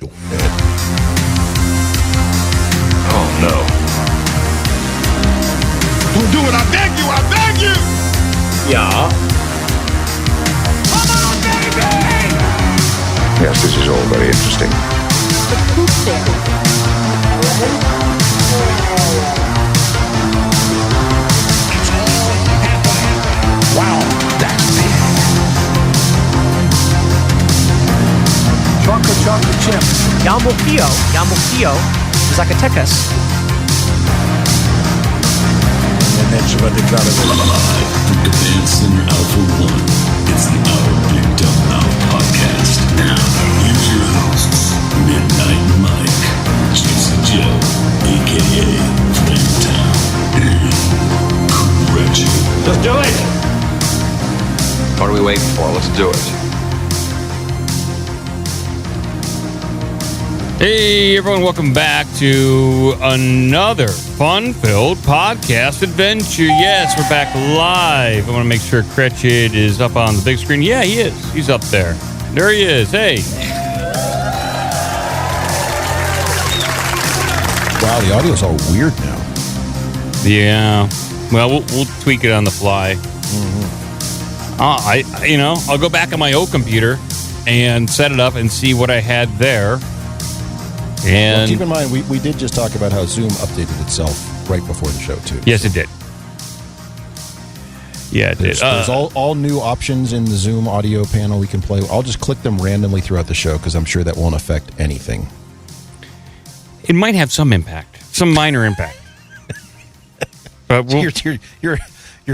stupid. Oh, no. Don't do it. I beg you. I beg you. Yeah. Come on, baby. Yes, this is all very interesting. Wow, that's big. Chocolate chip. Yamukio, Zacatecas. And then what they got Live from Command Center Alpha 1, it's the Our Big Dumb Mouth podcast. Now, here's your hosts, Midnight Mike, Juicy Joe, a.k.a. Flametown, and Gretchen. Let's do it. What are we waiting for? Let's do it. Hey everyone, welcome back to another fun-filled podcast adventure. Yes, we're back live. I want to make sure Cretchit is up on the big screen. Yeah, he is. He's up there. There he is. Hey. Wow, the audio's all weird now. Yeah. Well, we'll tweak it on the fly. I'll go back on my old computer and set it up and see what I had there. And Well, keep in mind, we did just talk about how Zoom updated itself right before the show, too. yes, it did. Yeah, it did. There's all new options in the Zoom audio panel we can play. I'll just click them randomly throughout the show because I'm sure that won't affect anything. It might have some impact, some minor impact. But So you're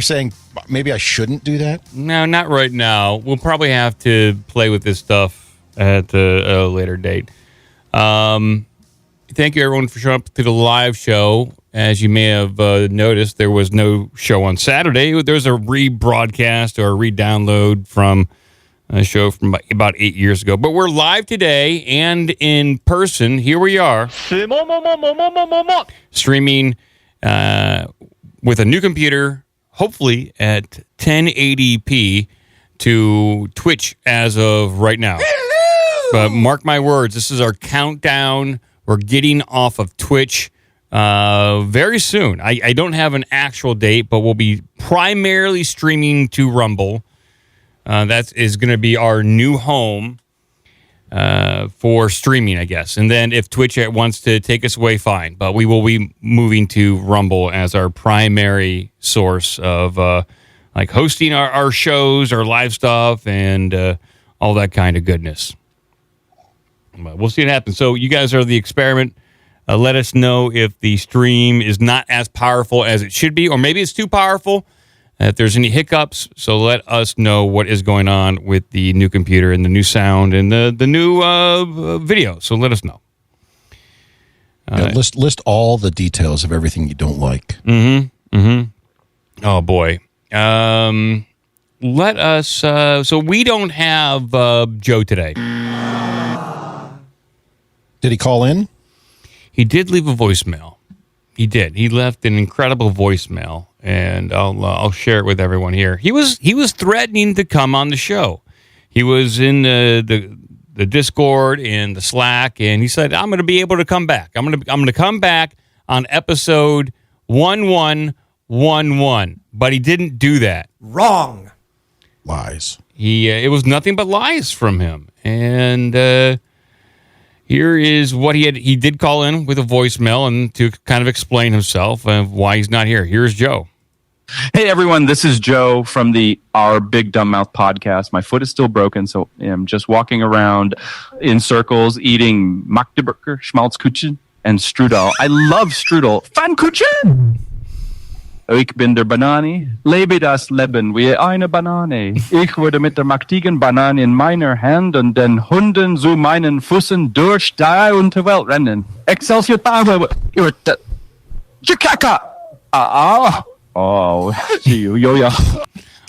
saying maybe I shouldn't do that? no, not right now. We'll probably have to play with this stuff at a later date. Thank you, everyone, for showing up to the live show. As you may have noticed, there was no show on Saturday. There's a rebroadcast or a re-download from a show from about 8 years ago. But we're live today and in person. Here we are. Streaming with a new computer, hopefully at 1080p to Twitch as of right now. But mark my words, this is our countdown. We're getting off of Twitch very soon. I don't have an actual date, but we'll be primarily streaming to Rumble. That is going to be our new home for streaming, I guess. And then if Twitch wants to take us away, fine. But we will be moving to Rumble as our primary source of like hosting our shows, our live stuff, and all that kind of goodness. But we'll see what happens. So you guys are the experiment. Let us know if the stream is not as powerful as it should be, or maybe it's too powerful. If there's any hiccups, so let us know what is going on with the new computer and the new sound and the new video. So let us know. Yeah, list all the details of everything you don't like. Oh, boy. Let us... so we don't have Joe today. Did he call in? He did leave a voicemail. He did. He left an incredible voicemail, and I'll share it with everyone here. He was threatening to come on the show. He was in the Discord and the Slack, and he said, "I'm going to be able to come back. I'm going to come back on episode 1111." But he didn't do that. Wrong. Lies. It was nothing but lies from him, and. Here is what he had. He did call in with a voicemail and to kind of explain himself and why he's not here. Here's Joe. Hey, everyone. This is Joe from the Our Big Dumb Mouth podcast. My foot is still broken, so I'm just walking around in circles eating Magdeburger, Schmalzkuchen, and Strudel. I love Strudel. Pfannkuchen! Ich bin der Banane, lebe das Leben wie eine Banane. Ich würde mit der mächtigen Banane in meiner Hand und den Hunden zu meinen Füßen durch die Welt rennen. Excelsior Power! Chicago! Oh, see you, yo-yo.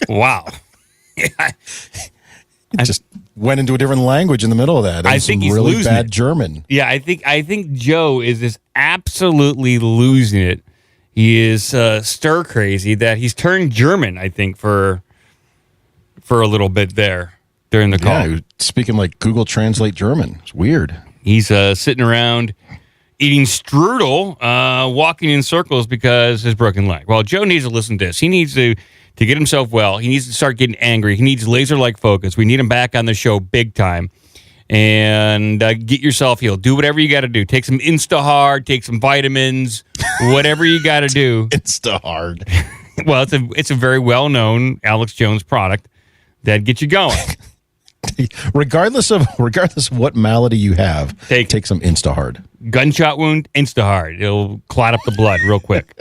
Wow. I just went into a different language in the middle of that. I think he's really losing bad it. German. Yeah, I think Joe is just absolutely losing it. He is stir crazy that he's turned German, I think, for a little bit there during the call. Yeah, he was speaking like Google Translate German. It's weird. He's sitting around eating strudel, walking in circles because his broken leg. Well, Joe needs to listen to this. He needs to get himself well. He needs to start getting angry. He needs laser-like focus. We need him back on the show big time. And get yourself healed. Do whatever you got to do. Take some Instahard, take some vitamins, whatever you got to do. Instahard. Well, it's a very well-known Alex Jones product that gets you going. regardless of what malady you have, take some Instahard. Gunshot wound, Instahard. It'll clot up the blood real quick.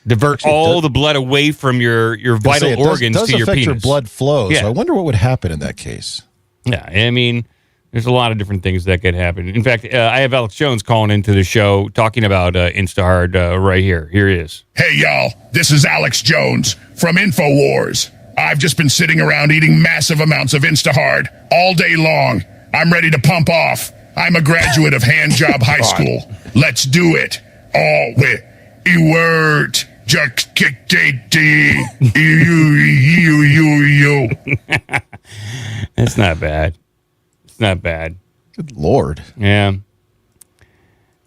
Divert all the blood away from your vital organs does to your affect penis. your blood flow. Yeah. So I wonder what would happen in that case. Yeah, I mean, there's a lot of different things that could happen. In fact, I have Alex Jones calling into the show talking about Instahard right here. Here he is. Hey, y'all. This is Alex Jones from InfoWars. I've just been sitting around eating massive amounts of Instahard all day long. I'm ready to pump off. I'm a graduate of Handjob High School. Let's do it. All with word. Just kick you. It's not bad. It's not bad. Good Lord. Yeah.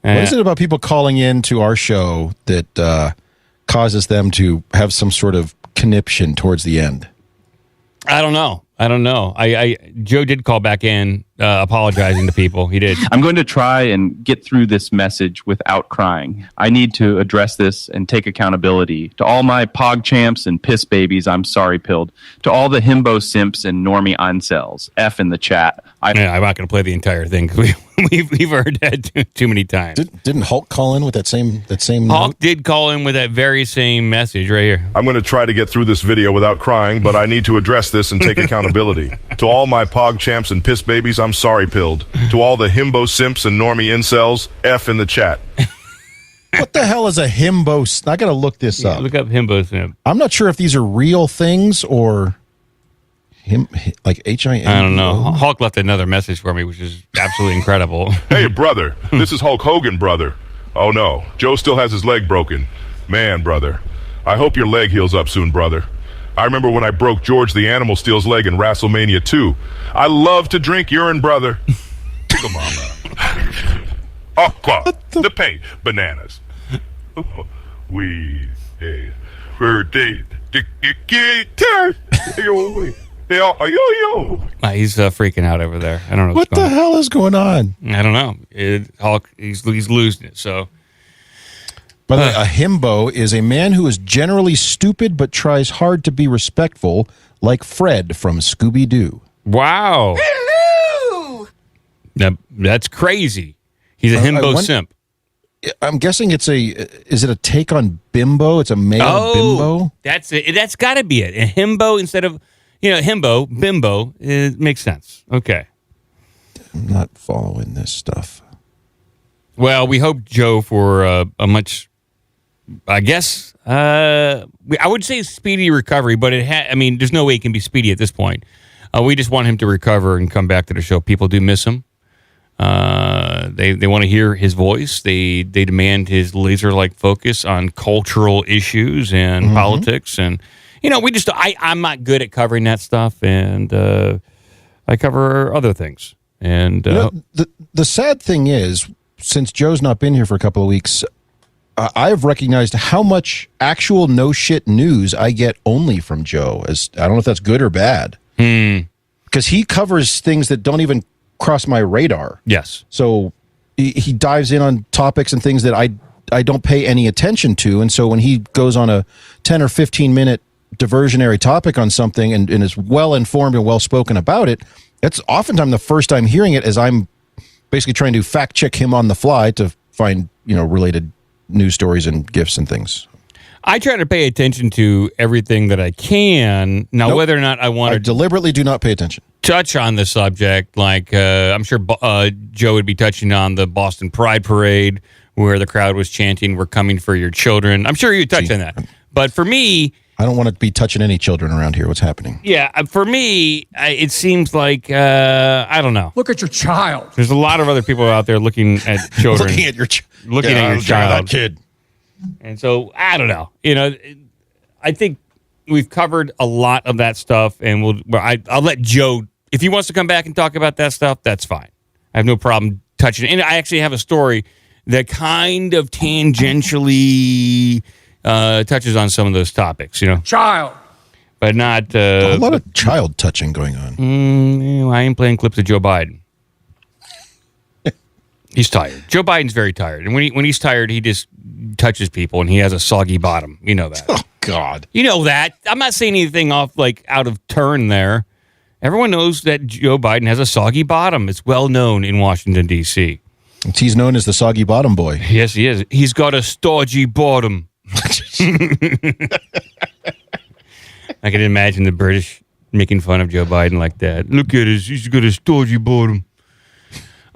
What is it about people calling in to our show that causes them to have some sort of conniption towards the end? I don't know. Joe did call back in apologizing to people. He did. I'm going to try and get through this message without crying. I need to address this and take accountability. To all my pog champs and piss babies, I'm sorry pilled. To all the himbo simps and normie incels, F in the chat. I'm not going to play the entire thing because we've heard that too many times. Didn't Hulk call in with that same Hulk note? did call in with that very same message right here. I'm going to try to get through this video without crying, but I need to address this and take accountability. To all my pog champs and piss babies, I'm sorry pilled. To all the himbo simps and normie incels, F in the chat. What the hell is a himbo? I got to look this up. Look up himbo simp. I'm not sure if these are real things or like HIM. I don't know. Hulk left another message for me, which is absolutely incredible. Hey, brother, this is Hulk Hogan, brother. Oh, no. Joe still has his leg broken. Man, brother. I hope your leg heals up soon, brother. I remember when I broke George the Animal Steel's leg in WrestleMania 2. I love to drink urine, brother. Come on, man. Aqua, the paint, bananas. We, hey, birthday, guitar. He's freaking out over there. I don't know What what's the going hell is going on? on. I don't know. Hulk, he's losing it. So, By the way, a himbo is a man who is generally stupid but tries hard to be respectful, like Fred from Scooby-Doo. wow. Hello! That's crazy. He's a himbo simp. I'm guessing is it a take on bimbo? It's a male bimbo? That's it. That's got to be it. A himbo instead of, himbo, bimbo. It makes sense. Okay. I'm not following this stuff. Well, we hope Joe for a much, I guess, I would say speedy recovery, but there's no way it can be speedy at this point. We just want him to recover and come back to the show. People do miss him. They want to hear his voice. They demand his laser-like focus on cultural issues and politics. And, I'm not good at covering that stuff, and I cover other things. And the sad thing is, since Joe's not been here for a couple of weeks, I've recognized how much actual no-shit news I get only from Joe. I don't know if that's good or bad. Because he covers things that don't even cross my radar. Yes. So he dives in on topics and things that I don't pay any attention to. And so when he goes on a 10 or 15-minute diversionary topic on something and is well-informed and well-spoken about it, it's oftentimes the first time hearing it as I'm basically trying to fact-check him on the fly to find, related news stories and gifs and things. I try to pay attention to everything that I can. Now, Nope. whether or not I want I to deliberately do not pay attention. touch on the subject, like I'm sure Joe would be touching on the Boston Pride Parade, where the crowd was chanting, "We're coming for your children." I'm sure you touch on that. But for me, I don't want to be touching any children around here. What's happening? yeah, for me, it seems like, I don't know. Look at your child. There's a lot of other people out there looking at children. Looking at your child. that kid. And so, I don't know. I think we've covered a lot of that stuff, and I'll let Joe, if he wants to come back and talk about that stuff, that's fine. I have no problem touching it. And I actually have a story that kind of tangentially touches on some of those topics, Child. but not. A lot of child touching going on. I ain't playing clips of Joe Biden. He's tired. Joe Biden's very tired, and when he's tired, he just touches people, and he has a soggy bottom. You know that. Oh God. You know that. I'm not saying anything out of turn there. Everyone knows that Joe Biden has a soggy bottom. It's well known in Washington, D.C. He's known as the soggy bottom boy. Yes, he is. He's got a stodgy bottom. I can imagine the British making fun of Joe Biden like that. Look at his, he's got a stodgy bottom.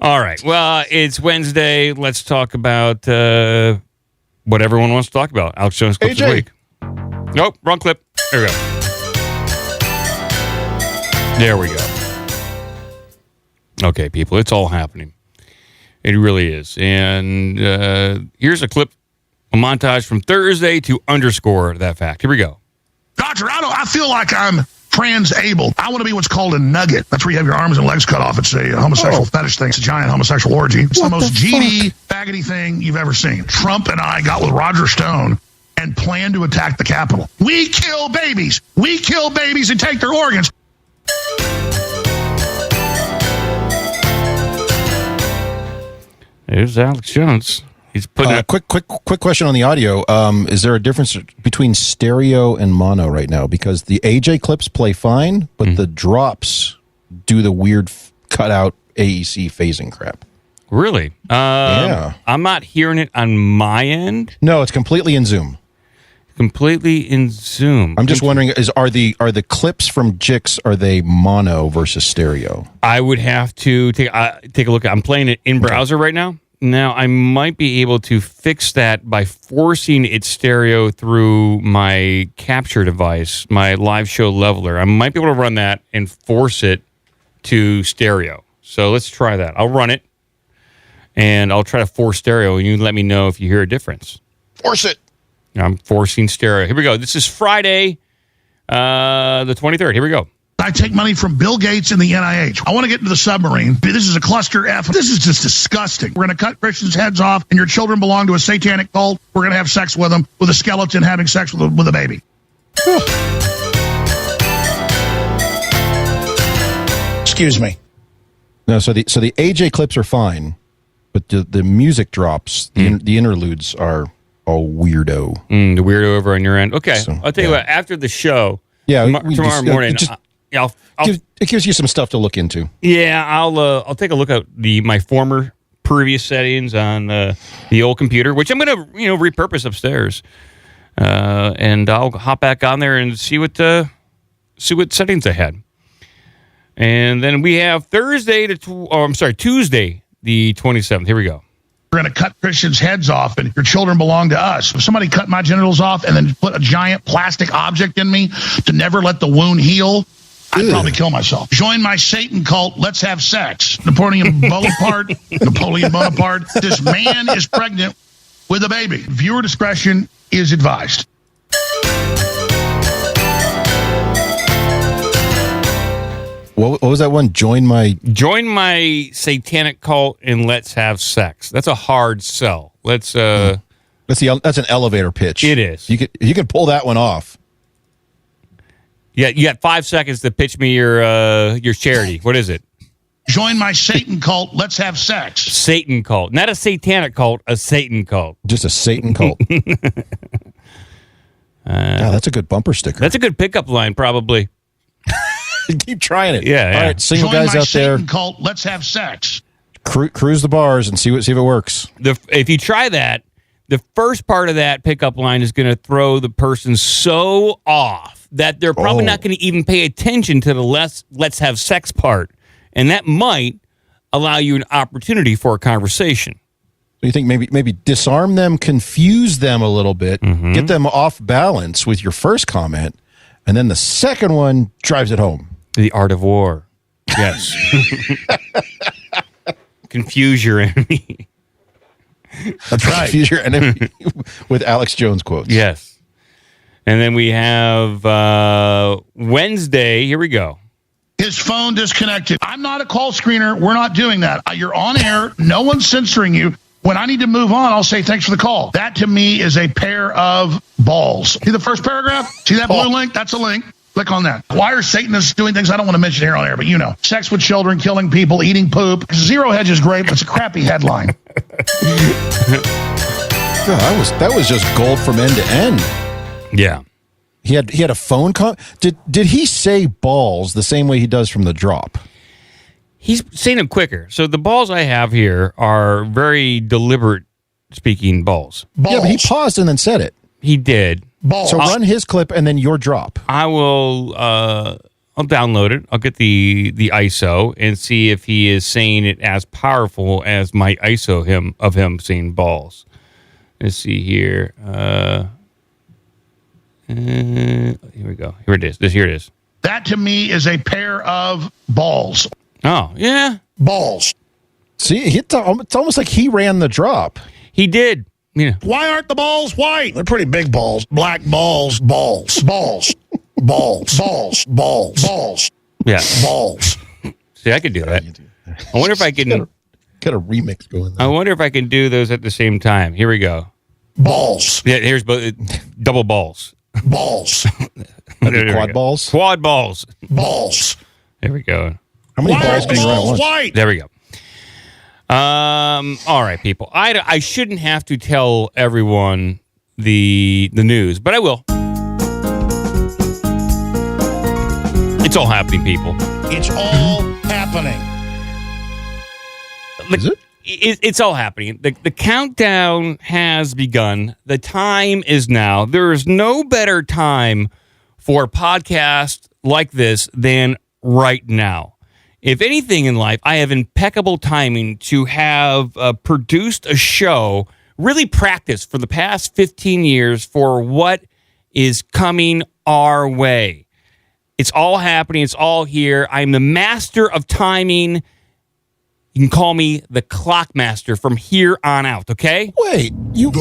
All right. Well, it's Wednesday. Let's talk about what everyone wants to talk about. Alex Jones clip this week. Nope, wrong clip. There we go. There we go. Okay, people, it's all happening. It really is. And here's a clip, a montage from Thursday to underscore that fact. Here we go. Doctor, I feel like I'm trans-able. I want to be what's called a nugget. That's where you have your arms and legs cut off. It's a homosexual fetish thing. It's a giant homosexual orgy. It's the most GD, faggoty thing you've ever seen. Trump and I got with Roger Stone and planned to attack the Capitol. We kill babies. We kill babies and take their organs. There's Alex Jones. He's putting quick question on the audio. Is there a difference between stereo and mono right now? Because the AJ clips play fine, but the drops do the weird cut out AEC phasing crap. Really? Yeah. I'm not hearing it on my end. No, it's completely in Zoom. Completely in Zoom. I'm just wondering: are the clips from Jix, are they mono versus stereo? I would have to take a look. I'm playing it in browser right now. Now, I might be able to fix that by forcing it stereo through my capture device, my live show leveler. I might be able to run that and force it to stereo. So let's try that. I'll run it, and I'll try to force stereo, and you let me know if you hear a difference. Force it. I'm forcing stereo. Here we go. This is Friday, the 23rd. Here we go. I take money from Bill Gates and the NIH. I want to get into the submarine. This is a cluster F. This is just disgusting. We're going to cut Christians' heads off, and your children belong to a satanic cult. We're going to have sex with them, with a skeleton having sex with a baby. Excuse me. No, so the AJ clips are fine, but the music drops, the interludes are all weirdo. The weirdo over on your end. Okay, So, I'll tell you what. After the show, tomorrow morning, it gives you some stuff to look into. Yeah, I'll take a look at my former previous settings on the old computer, which I'm going to repurpose upstairs, and I'll hop back on there and see what settings I had. And then we have Tuesday, the 27th. Here we go. We're going to cut Christians' heads off, and your children belong to us. If somebody cut my genitals off and then put a giant plastic object in me to never let the wound heal, I'd probably kill myself. Join my Satan cult. Let's have sex. Napoleon Bonaparte. This man is pregnant with a baby. Viewer discretion is advised. What was that one? Join my satanic cult and let's have sex. That's a hard sell. That's an elevator pitch. It is. You could pull that one off. Yeah, you got 5 seconds to pitch me your charity. What is it? Join my Satan cult. Let's have sex. Satan cult, not a satanic cult, a Satan cult. Just a Satan cult. That's a good bumper sticker. That's a good pickup line, probably. Keep trying it. Yeah. All right, single guys out there. Cult, let's have sex. Cruise the bars and see if it works. If you try that, the first part of that pickup line is going to throw the person so off that they're probably not going to even pay attention to the let's have sex part, and that might allow you an opportunity for a conversation. So you think maybe disarm them, confuse them a little bit, get them off balance with your first comment, and then the second one drives it home. The art of war. Yes. Confuse your enemy. That's right. Confuse your enemy with Alex Jones quotes. Yes. And then we have Wednesday. Here we go. His phone disconnected. I'm not a call screener. We're not doing that. You're on air. No one's censoring you. When I need to move on, I'll say thanks for the call. That to me is a pair of balls. See the first paragraph? See that blue link? That's a link. Click on that. Why are Satanists doing things I don't want to mention here on air, but you know. Sex with children, killing people, eating poop. Zero Hedge is great, but it's a crappy headline. That was just gold from end to end. Yeah. He had a phone call. Did he say balls the same way he does from the drop? He's saying it quicker. So the balls I have here are very deliberate speaking balls. Yeah, but he paused and then said it. He did. Balls. So run his clip and then your drop. I will. I'll download it. I'll get the ISO and see if he is saying it as powerful as my ISO of him saying balls. Let's see here. Here we go. Here it is. Here it is. That to me is a pair of balls. Oh, yeah. Balls. See, it's almost like he ran the drop. He did. Yeah. Why aren't the balls white? They're pretty big balls. Black balls. Balls. Balls. Balls. Balls. Balls. Balls. Yeah. Balls. See, I could do that. I wonder if I can... Got a remix going there. I wonder if I can do those at the same time. Here we go. Balls. Yeah, here's double balls. Balls. Quad balls? Quad balls. Balls. There we go. How many balls can you run at once? White? There we go. All right, people. I shouldn't have to tell everyone the news, but I will. It's all happening, people. It's all happening. Is it? It's all happening. The countdown has begun. The time is now. There is no better time for a podcast like this than right now. If anything in life, I have impeccable timing to have produced a show, really practiced for the past 15 years for what is coming our way. It's all happening. It's all here. I'm the master of timing. You can call me the Clock Master from here on out, okay? Wait, you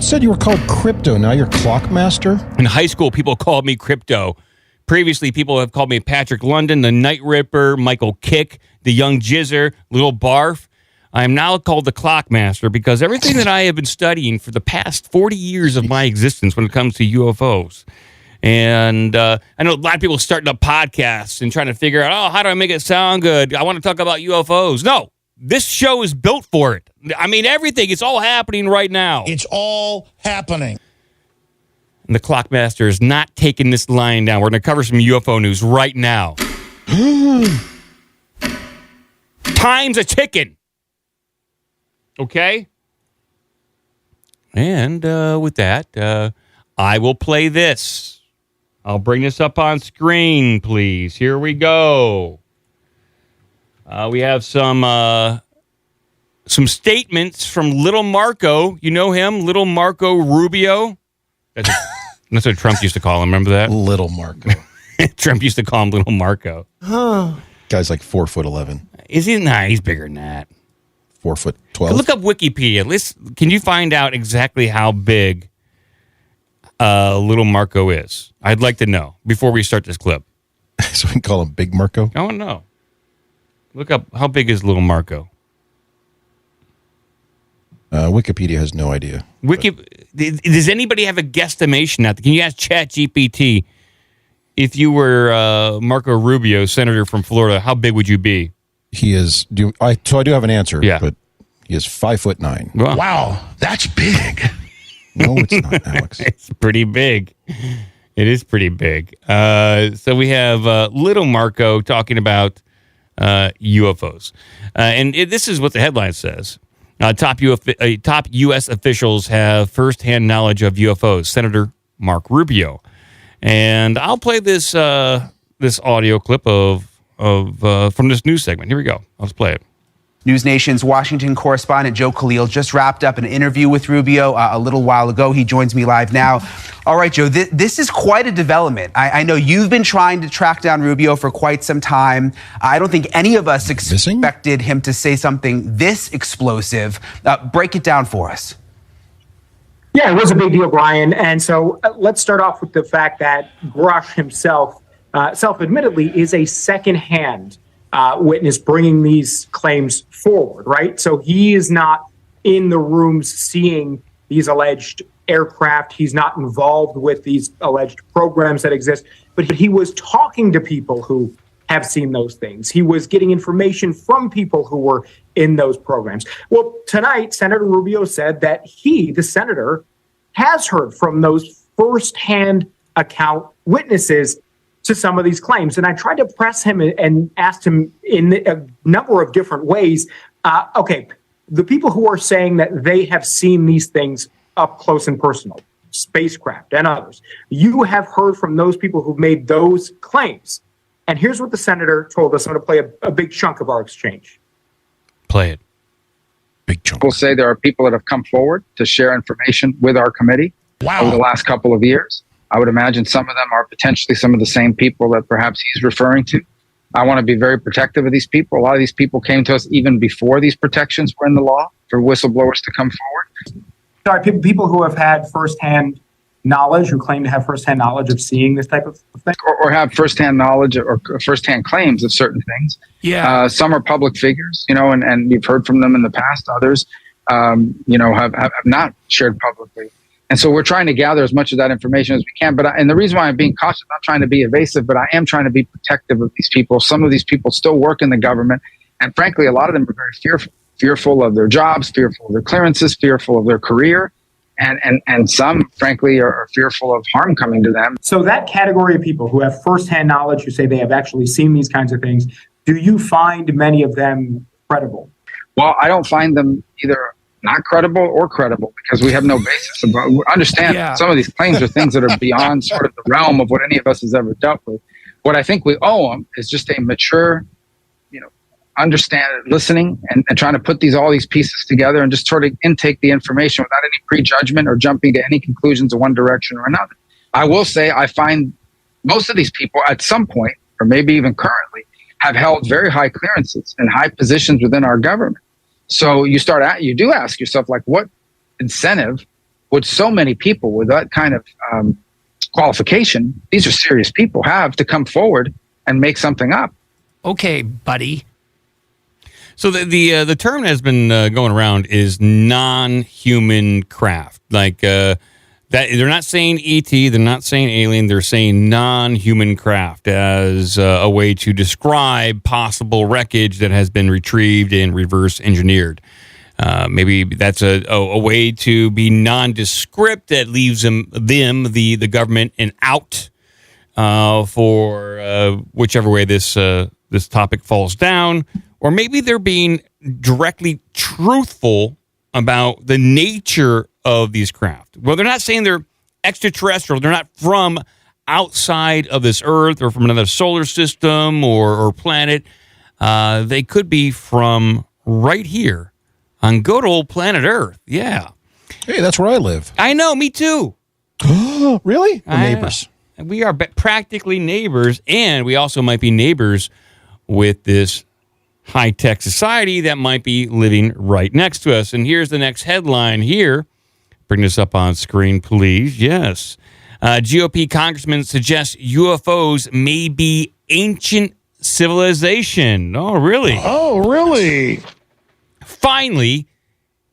said you were called Crypto. Now you're Clock Master? In high school, people called me Crypto. Previously, people have called me Patrick London, the Night Ripper, Michael Kick, the Young Jizzer, Little Barf. I am now called the Clock Master because everything that I have been studying for the past 40 years of my existence when it comes to UFOs. And I know a lot of people starting up podcasts and trying to figure out, how do I make it sound good? I want to talk about UFOs. No, this show is built for it. I mean, everything. It's all happening right now. It's all happening. And the Clockmaster is not taking this line down. We're going to cover some UFO news right now. Time's a ticking. Okay? And with that, I will play this. I'll bring this up on screen, please. Here we go. We have some statements from Little Marco. You know him, Little Marco Rubio. That's what Trump used to call him. Remember that? Little Marco. Trump used to call him Little Marco. Guy's like 4'11". Is he? Nah, he's bigger than that. 4'12". Look up Wikipedia. Can you find out exactly how big Little Marco is? I'd like to know before we start this clip. So we can call him Big Marco? I want to know. Look up, how big is Little Marco? Wikipedia has no idea. Does anybody have a guesstimation out there? Can you ask ChatGPT, if you were Marco Rubio, senator from Florida, how big would you be? He is. I do have an answer. Yeah. But he is 5'9". Wow, that's big. No, it's not, Alex. It's pretty big. It is pretty big. So we have Little Marco talking about UFOs. And this is what the headline says. Top U.S. officials have firsthand knowledge of UFOs. Senator Mark Rubio. And I'll play this audio clip of from this news segment. Here we go. Let's play it. News Nation's Washington correspondent Joe Khalil just wrapped up an interview with Rubio a little while ago. He joins me live now. All right, Joe, this is quite a development. I know you've been trying to track down Rubio for quite some time. I don't think any of us expected him to say something this explosive. Break it down for us. Yeah, it was a big deal, Brian. And so let's start off with the fact that Grush himself self-admittedly, is a second-hand witness bringing these claims forward, right? So he is not in the rooms seeing these alleged aircraft. He's not involved with these alleged programs that exist, but he was talking to people who have seen those things. He was getting information from people who were in those programs. Well, tonight, Senator Rubio said that he, the senator, has heard from those firsthand account witnesses to some of these claims. And I tried to press him and asked him in a number of different ways, okay, the people who are saying that they have seen these things up close and personal, spacecraft and others, you have heard from those people who've made those claims. And here's what the senator told us. I'm going to play a big chunk of our exchange. Play it. Big chunk. We'll say there are people that have come forward to share information with our committee over the last couple of years. I would imagine some of them are potentially some of the same people that perhaps he's referring to. I want to be very protective of these people. A lot of these people came to us even before these protections were in the law for whistleblowers to come forward. Sorry, people who have had firsthand knowledge, who claim to have firsthand knowledge of seeing this type of thing? Or have firsthand knowledge or firsthand claims of certain things. Yeah. Some are public figures, and you've heard from them in the past. Others, have not shared publicly. And so we're trying to gather as much of that information as we can. And the reason why I'm being cautious, I'm not trying to be evasive, but I am trying to be protective of these people. Some of these people still work in the government. And frankly, a lot of them are very fearful of their jobs, fearful of their clearances, fearful of their career. And some, frankly, are fearful of harm coming to them. So that category of people who have firsthand knowledge, who say they have actually seen these kinds of things, do you find many of them credible? Well, I don't find them either not credible or credible because we have no basis. Understand some of these claims are things that are beyond sort of the realm of what any of us has ever dealt with. What I think we owe them is just a mature, understand, listening and trying to put all these pieces together and just sort of intake the information without any prejudgment or jumping to any conclusions in one direction or another. I will say I find most of these people at some point, or maybe even currently, have held very high clearances and high positions within our government. So you do ask yourself, like, what incentive would so many people with that kind of qualification, these are serious people, have to come forward and make something up? Okay, buddy. So the term that has been going around is non-human craft. Like that, they're not saying ET, they're not saying alien, they're saying non-human craft as a way to describe possible wreckage that has been retrieved and reverse engineered. Maybe that's a way to be nondescript that leaves the government, an out for whichever way this topic falls down. Or maybe they're being directly truthful about the nature of these craft. Well, they're not saying they're extraterrestrial. They're not from outside of this Earth or from another solar system or planet. They could be from right here on good old planet Earth. Yeah. Hey, that's where I live. I know, me too. Really? We're neighbors. We are practically neighbors, and we also might be neighbors with this high-tech society that might be living right next to us. And here's the next headline here. Bring this up on screen, please. Yes. GOP congressman suggests UFOs may be ancient civilization. Oh, really? Oh, really? Finally,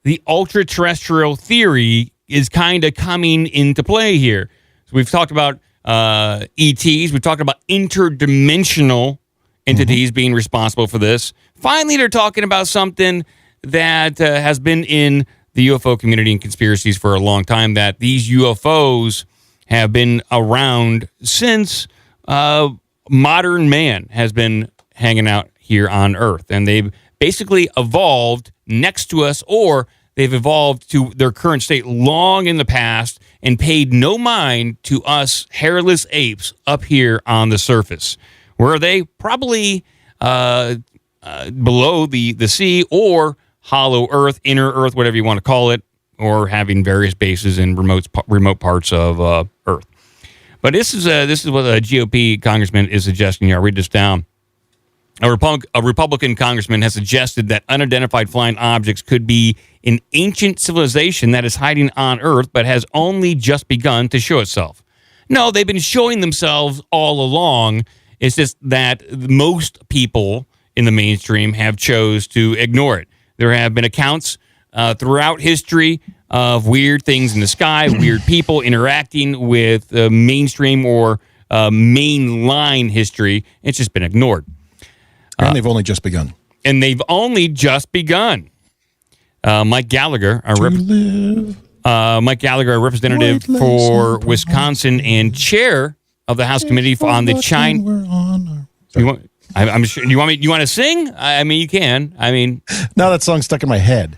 the ultra-terrestrial theory is kind of coming into play here. So we've talked about ETs. We've talked about interdimensional entities being responsible for this. Finally, they're talking about something that has been in the UFO community and conspiracies for a long time, that these UFOs have been around since modern man has been hanging out here on Earth. And they've basically evolved next to us, or they've evolved to their current state long in the past and paid no mind to us hairless apes up here on the surface. Where are they? Probably below the sea, or hollow Earth, inner Earth, whatever you want to call it, or having various bases in remote parts of Earth. But this is what a GOP congressman is suggesting here. I'll read this down. A Republican congressman has suggested that unidentified flying objects could be an ancient civilization that is hiding on Earth, but has only just begun to show itself. No, they've been showing themselves all along. It's just that most people in the mainstream have chose to ignore it. There have been accounts throughout history of weird things in the sky, weird people interacting with mainstream or mainline history. It's just been ignored. And they've only just begun. Mike Gallagher, a representative for Wisconsin and chair of the House Committee on the China. I'm sure. You want to sing? I mean, you can. I mean, now that song's stuck in my head.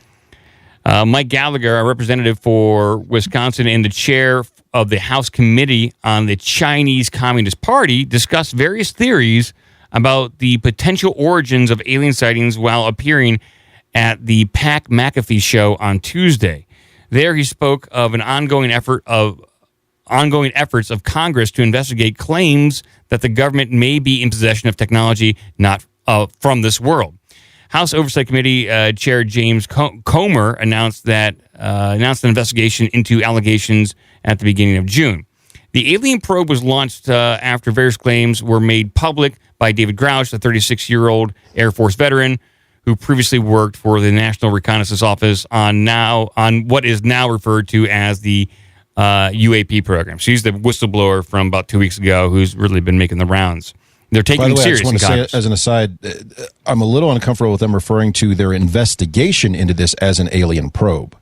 Mike Gallagher, a representative for Wisconsin and the chair of the House Committee on the Chinese Communist Party, discussed various theories about the potential origins of alien sightings while appearing at the Pat McAfee show on Tuesday. There, he spoke of an ongoing efforts of Congress to investigate claims that the government may be in possession of technology not from this world. House Oversight Committee Chair James Comer announced an investigation into allegations at the beginning of June. The alien probe was launched after various claims were made public by David Grouch, a 36-year-old Air Force veteran who previously worked for the National Reconnaissance Office on what is now referred to as the UAP program. So he's the whistleblower from about 2 weeks ago who's really been making the rounds. They're taking By the way, serious. I just want to say, as an aside, I'm a little uncomfortable with them referring to their investigation into this as an alien probe.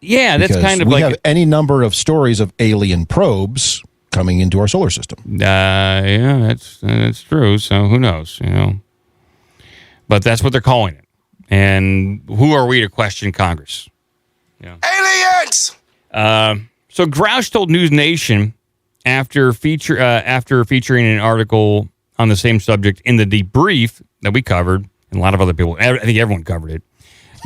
Yeah, that's kind of we like... have any number of stories of alien probes coming into our solar system. Yeah, that's true. So who knows, But that's what they're calling it. And who are we to question Congress? Aliens! So Grouch told News Nation after featuring an article on the same subject in the debrief that we covered, and a lot of other people, I think everyone covered it,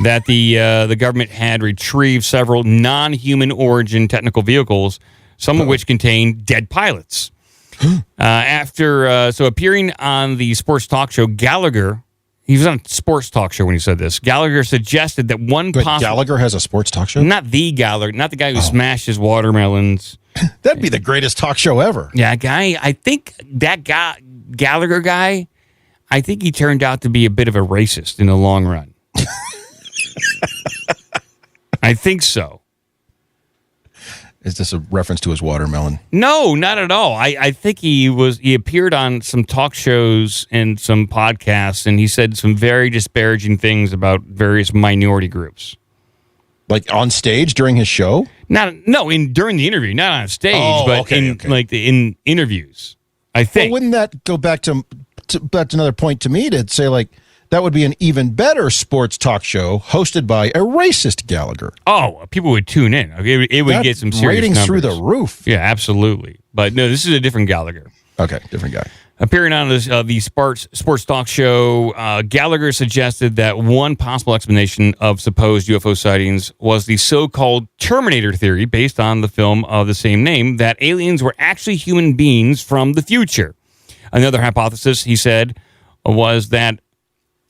that the government had retrieved several non-human origin technical vehicles, some of which contained dead pilots. So appearing on the sports talk show, Gallagher, he was on a sports talk show when he said this. Gallagher suggested that Gallagher has a sports talk show? Not the Gallagher, not the guy who smashes watermelons. That'd be the greatest talk show ever. Yeah, I think that guy, Gallagher guy, I think he turned out to be a bit of a racist in the long run. I think so. Is this a reference to his watermelon? No, not at all. I think he appeared on some talk shows and some podcasts, and he said some very disparaging things about various minority groups. Like on stage during his show? During the interview, not on stage, but in interviews. I think. Well, wouldn't that go back to another point to me to say like that would be an even better sports talk show hosted by a racist Gallagher? Oh, people would tune in. It would get some serious ratings numbers. through the roof. Yeah, absolutely. But no, this is a different Gallagher. Okay, different guy. Appearing on the sports talk show, Gallagher suggested that one possible explanation of supposed UFO sightings was the so-called Terminator theory based on the film of the same name, that aliens were actually human beings from the future. Another hypothesis, he said, was that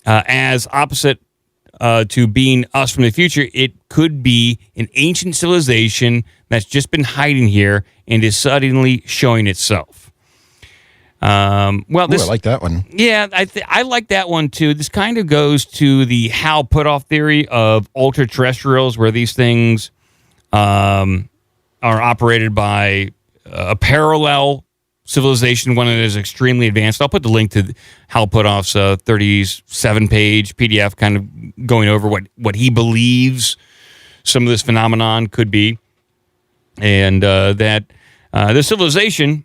as opposite to being us from the future, it could be an ancient civilization that's just been hiding here and is suddenly showing itself. I like that one. Yeah, I like that one too. This kind of goes to the Hal Puthoff theory of ultra-terrestrials, where these things are operated by a parallel civilization, one that is extremely advanced. I'll put the link to Hal Puthoff's 37-page PDF kind of going over what he believes some of this phenomenon could be. And that the civilization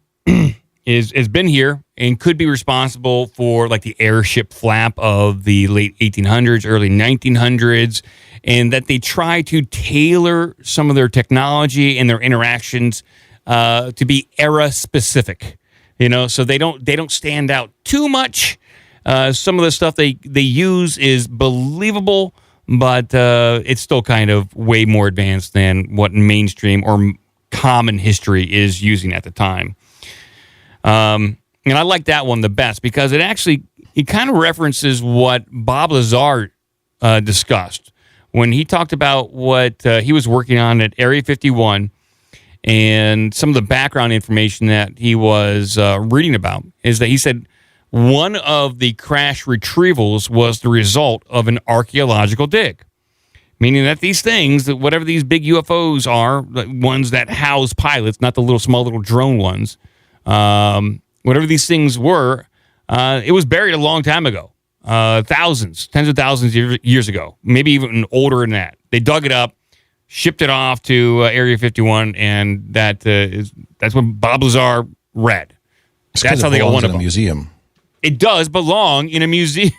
has been here and could be responsible for like the airship flap of the late 1800s, early 1900s, and that they try to tailor some of their technology and their interactions to be era specific, so they don't stand out too much. Some of the stuff they use is believable, but it's still kind of way more advanced than what mainstream or common history is using at the time. And I like that one the best because it kind of references what Bob Lazar discussed when he talked about what he was working on at Area 51. And some of the background information that he was reading about is that he said one of the crash retrievals was the result of an archaeological dig. Meaning that these things, whatever these big UFOs are, the ones that house pilots, not the small little drone ones, whatever these things were, it was buried a long time ago. Tens of thousands of years ago, maybe even older than that. They dug it up, shipped it off to Area 51, and that's what Bob Lazar read. That's how they got one of them. Museum. It does belong in a museum.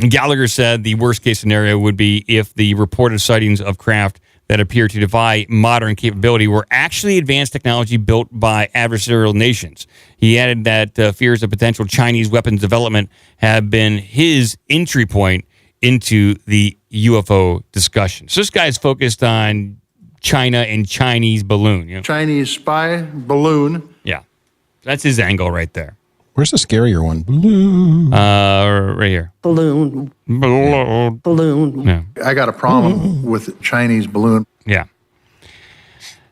Gallagher said the worst case scenario would be if the reported sightings of craft that appear to defy modern capability were actually advanced technology built by adversarial nations. He added that fears of potential Chinese weapons development have been his entry point into the UFO discussion. So this guy's focused on China and Chinese balloon. You know? Chinese spy balloon. Yeah. That's his angle right there. Where's the scarier one? Balloon. Right here. Balloon. Balloon. Yeah. I got a problem with Chinese balloon. Yeah.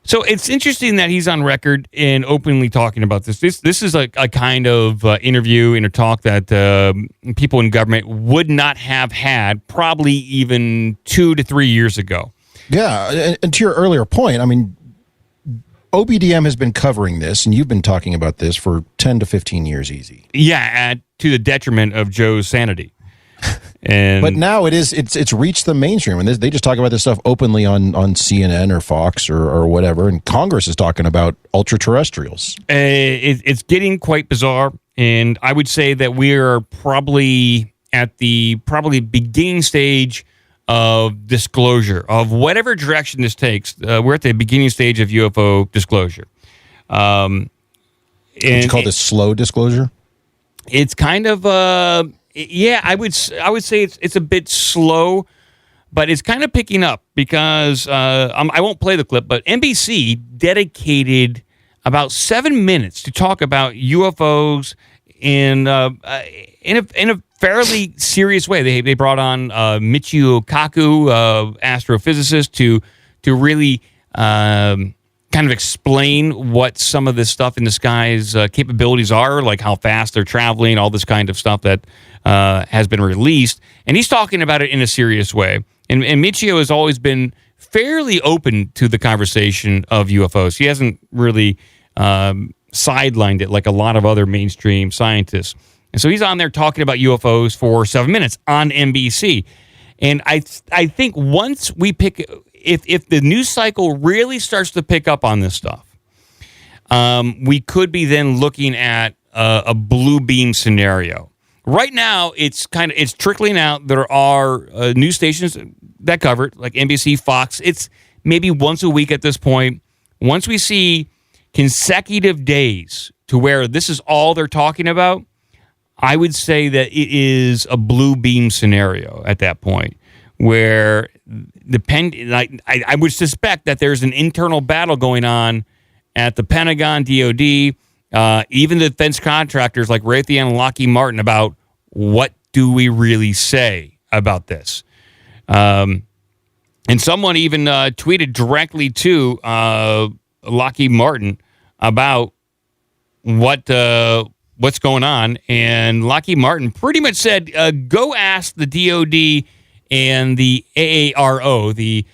So it's interesting that he's on record and openly talking about this. This is a kind of interview and a talk that people in government would not have had probably even 2 to 3 years ago. Yeah, and to your earlier point, I mean, OBDM has been covering this, and you've been talking about this for 10 to 15 years easy. Yeah, to the detriment of Joe's sanity. But now it's reached the mainstream, and they just talk about this stuff openly on CNN or Fox or whatever, and Congress is talking about ultra-terrestrials. It's getting quite bizarre, and I would say that we are probably at the beginning stage of disclosure of whatever direction this takes. We're at the beginning stage of UFO disclosure. Would you call this slow disclosure? It's kind of yeah, I would say it's a bit slow, but it's kind of picking up because I won't play the clip, but NBC dedicated about 7 minutes to talk about UFOs in a fairly serious way. They brought on Michio Kaku, astrophysicist, to really kind of explain what some of this stuff in the sky's capabilities are, like how fast they're traveling, all this kind of stuff that has been released. And he's talking about it in a serious way. And Michio has always been fairly open to the conversation of UFOs. He hasn't really sidelined it like a lot of other mainstream scientists. And so he's on there talking about UFOs for 7 minutes on NBC. And I think once we if the news cycle really starts to pick up on this stuff, we could be then looking at a blue beam scenario. Right now, it's trickling out. There are news stations that cover it, like NBC, Fox. It's maybe once a week at this point. Once we see consecutive days to where this is all they're talking about, I would say that it is a blue beam scenario at that point, where I would suspect that there's an internal battle going on at the Pentagon, DOD, even the defense contractors like Raytheon and Lockheed Martin about what do we really say about this. And someone even tweeted directly to Lockheed Martin about what's going on, and Lockheed Martin pretty much said, go ask the DOD and the AARO, the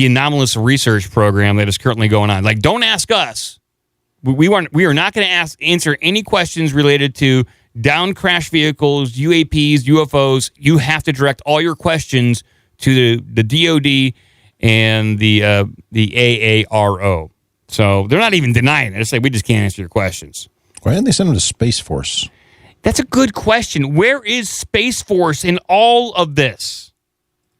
Anomalous Research Program that is currently going on. Like, don't ask us. We are not going to answer any questions related to down crash vehicles, UAPs, UFOs. You have to direct all your questions to the DOD and the AARO. So they're not even denying it. It's like, we just can't answer your questions. Why didn't they send them to Space Force? That's a good question. Where is Space Force in all of this?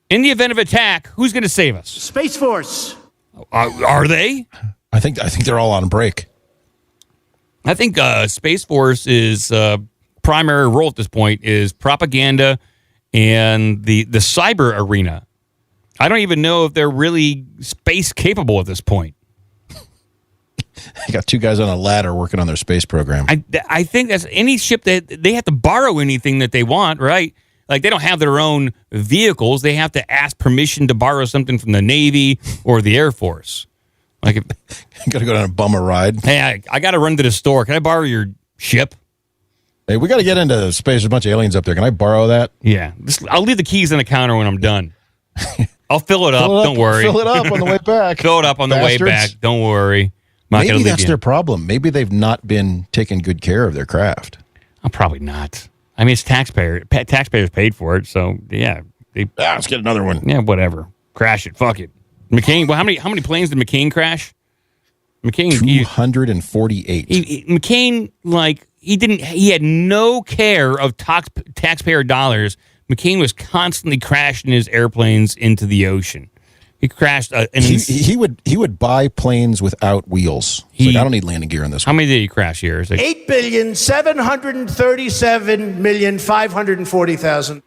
In the event of attack, who's going to save us? Space Force. Are they? I think they're all on break. I think Space Force's primary role at this point is propaganda and the cyber arena. I don't even know if they're really space capable at this point. They got two guys on a ladder working on their space program. I think that's any ship that they have to borrow anything that they want, right? Like, they don't have their own vehicles. They have to ask permission to borrow something from the Navy or the Air Force. Like, you got to go down and bum a ride. Hey, I got to run to the store. Can I borrow your ship? Hey, we got to get into space. There's a bunch of aliens up there. Can I borrow that? Yeah. I'll leave the keys on the counter when I'm done. I'll fill it up. Don't worry. Fill it up on the way back. Fill it up on the way back. Don't worry. Maybe that's their problem. Maybe they've not been taking good care of their craft. Oh, probably not. I mean, it's taxpayers paid for it, so yeah. Let's get another one. Yeah, whatever. Crash it. Fuck it. McCain. Well, how many planes did McCain crash? McCain 248. McCain, like, he had no care of taxpayer dollars. McCain was constantly crashing his airplanes into the ocean. He crashed. He would buy planes without wheels. He's like, I don't need landing gear on this one. How many did he crash here? Like, 8,737,540,000.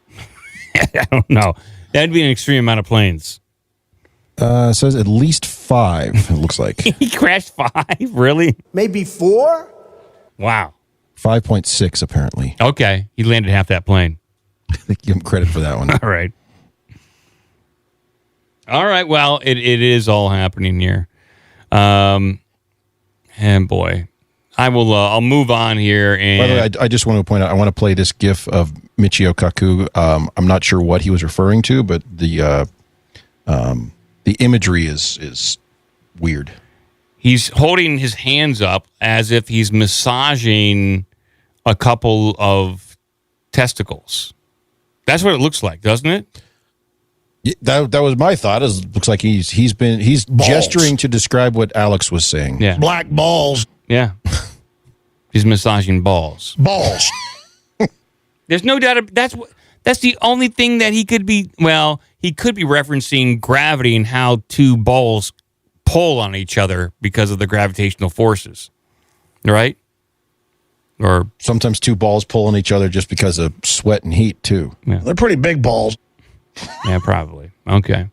I don't know. That'd be an extreme amount of planes. It says at least 5, it looks like. He crashed 5? Really? Maybe 4? Wow. 5.6, apparently. Okay. He landed half that plane. Give him credit for that one. All right. All right. Well, it is all happening here. And boy, I'll move on here. And by the way, I just want to point out, I want to play this GIF of Michio Kaku. I'm not sure what he was referring to, but the imagery is weird. He's holding his hands up as if he's massaging a couple of testicles. That's what it looks like, doesn't it? Yeah, that was my thought. It looks like he's gesturing to describe what Alex was saying. Yeah. Black balls. Yeah. He's massaging balls. Balls. There's no doubt. That's the only thing that he could be. Well, he could be referencing gravity and how two balls pull on each other because of the gravitational forces, right? Or sometimes two balls pull on each other just because of sweat and heat too. Yeah. They're pretty big balls. Yeah, probably. Okay.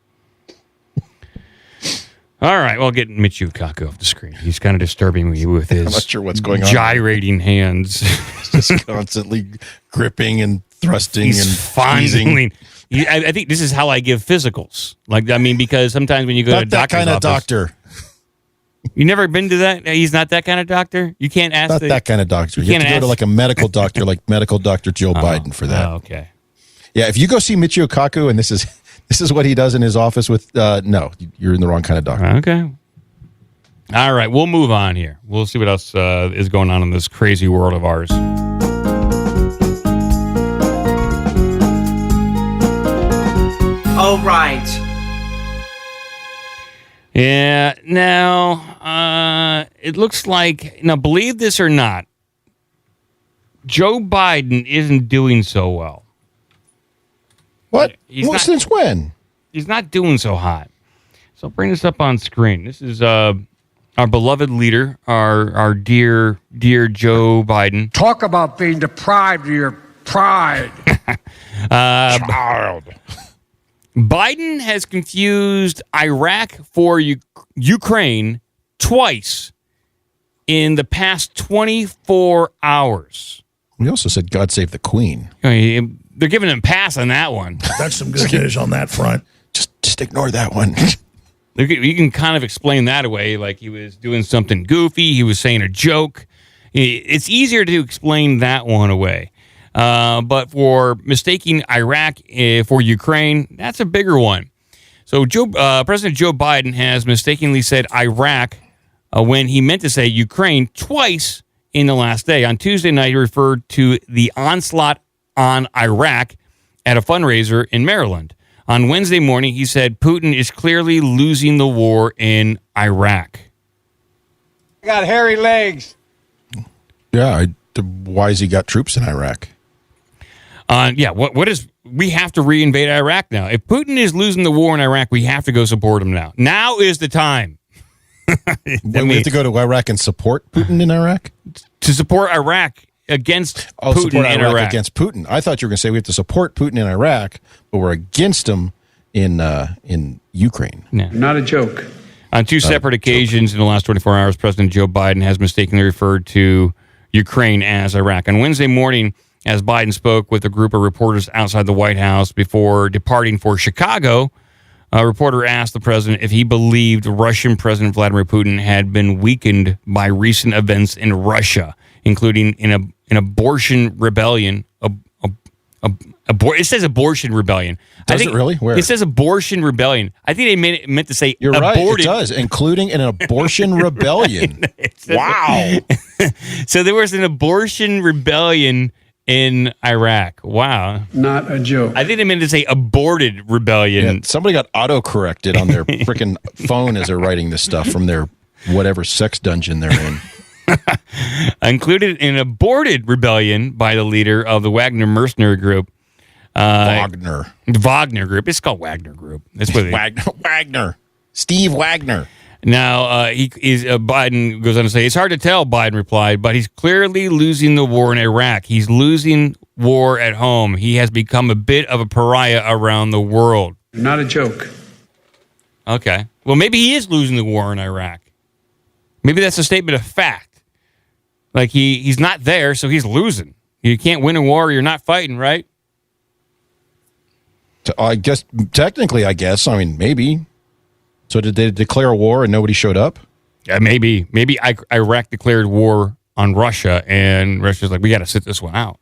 All right. Well, get Michio Kaku off the screen. He's kind of disturbing me with his I'm not sure what's going on. Gyrating hands. He's just constantly gripping and thrusting and fondling. I think this is how I give physicals. Like, I mean, because sometimes when you go to a doctor's kind of office, doctor. You never been to that? He's not that kind of doctor? You can't ask Not that kind of doctor. You have to go to like a medical doctor, like medical Dr. Joe Biden for that. Oh, okay. Yeah, if you go see Michio Kaku and this is what he does in his office with, no, you're in the wrong kind of doctor. Okay. All right, we'll move on here. We'll see what else is going on in this crazy world of ours. All right. Yeah, now, it looks like, now believe this or not, Joe Biden isn't doing so well. What? Since when? He's not doing so hot. So I'll bring this up on screen. This is our beloved leader, our dear Joe Biden. Talk about being deprived of your pride. Child. Biden has confused Iraq for Ukraine twice in the past 24 hours. We also said, God save the Queen. They're giving him a pass on that one. That's some good news on that front. Just ignore that one. You can kind of explain that away, like he was doing something goofy, he was saying a joke. It's easier to explain that one away. But for mistaking Iraq for Ukraine, that's a bigger one. So President Joe Biden has mistakenly said Iraq when he meant to say Ukraine twice in the last day. On Tuesday night, he referred to the onslaught on Iraq at a fundraiser in Maryland. On Wednesday morning, he said Putin is clearly losing the war in Iraq. I got hairy legs. Yeah, why has he got troops in Iraq? What is, we have to reinvade Iraq now. If Putin is losing the war in Iraq, we have to go support him now. Now is the time. We have to go to Iraq and support Putin in Iraq? To support Iraq against Putin in Iraq. Against Putin. I thought you were going to say we have to support Putin in Iraq, but we're against him in Ukraine. Yeah. Not a joke. On two separate occasions in the last 24 hours, President Joe Biden has mistakenly referred to Ukraine as Iraq. On Wednesday morning, as Biden spoke with a group of reporters outside the White House before departing for Chicago. A reporter asked the president if he believed Russian President Vladimir Putin had been weakened by recent events in Russia, including an abortion rebellion. It says abortion rebellion. Does it really? Where? It says abortion rebellion. I think they meant to say You're aborted. right, it does, including an abortion rebellion. Wow. So there was an abortion rebellion in Iraq. Wow. Not a joke. I think they meant to say aborted rebellion. Yeah, somebody got auto-corrected on their freaking phone as they're writing this stuff from their whatever sex dungeon they're in. Included an aborted rebellion by the leader of the Wagner mercenary group. Wagner Group. It's called Wagner Group. That's what Wagner. Steve Wagner. Now, Biden goes on to say, it's hard to tell, Biden replied, but he's clearly losing the war in Iraq. He's losing war at home. He has become a bit of a pariah around the world. Not a joke. Okay. Well, maybe he is losing the war in Iraq. Maybe that's a statement of fact. Like he's not there, so he's losing. You can't win a war, you're not fighting, right? I guess, technically, I mean, maybe. So did they declare war and nobody showed up? Yeah, maybe. Maybe Iraq declared war on Russia, and Russia's like, we got to sit this one out.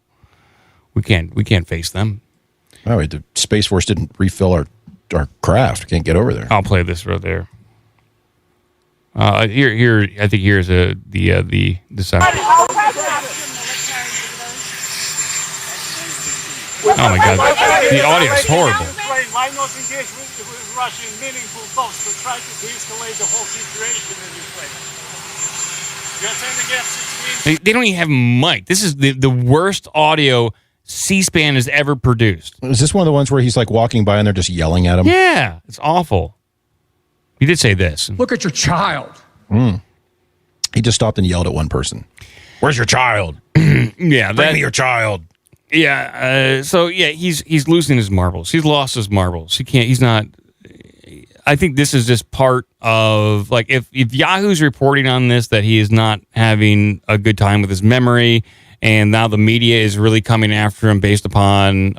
We can't face them. Oh, wait, the Space Force didn't refill our craft. Can't get over there. I'll play this right there. Here. I think here's the sound. Oh my God, the audio is horrible. Why not engage with Russia in meaningful talks to try to de-escalate the whole situation in Ukraine? You're sending F-16. They don't even have mic. This is the worst audio C-SPAN has ever produced. Is this one of the ones where he's like walking by and they're just yelling at him? Yeah, it's awful. He did say this. Look at your child. He just stopped and yelled at one person. Where's your child? Yeah, Bring me your child. Yeah. So yeah, he's losing his marbles. He's lost his marbles. He's not. I think this is just part of like if Yahoo's reporting on this that he is not having a good time with his memory, and now the media is really coming after him based upon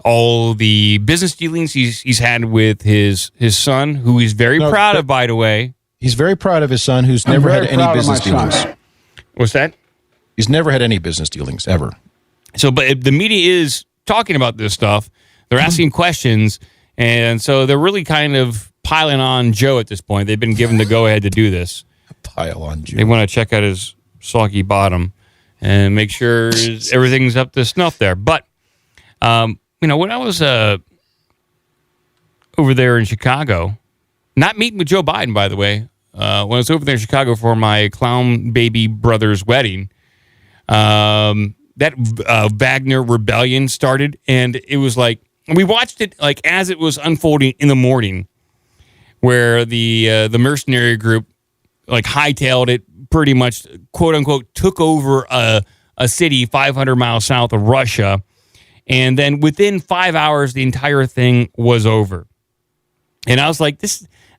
all the business dealings he's had with his son, who he's very proud of, by the way. He's very proud of his son, who's never had any business dealings. What's that? He's never had any business dealings, ever. So, but the media is talking about this stuff. They're asking questions, and so they're really kind of piling on Joe at this point. They've been given the go-ahead to do this. Pile on Joe. They want to check out his soggy bottom and make sure everything's up to snuff there. But, when I was over there in Chicago, not meeting with Joe Biden, by the way, when I was over there in Chicago for my clown baby brother's wedding, that Wagner rebellion started, and it was like we watched it like as it was unfolding in the morning, where the mercenary group like hightailed it, pretty much quote unquote took over a city 500 miles south of Russia, and then within 5 hours the entire thing was over. And I was like,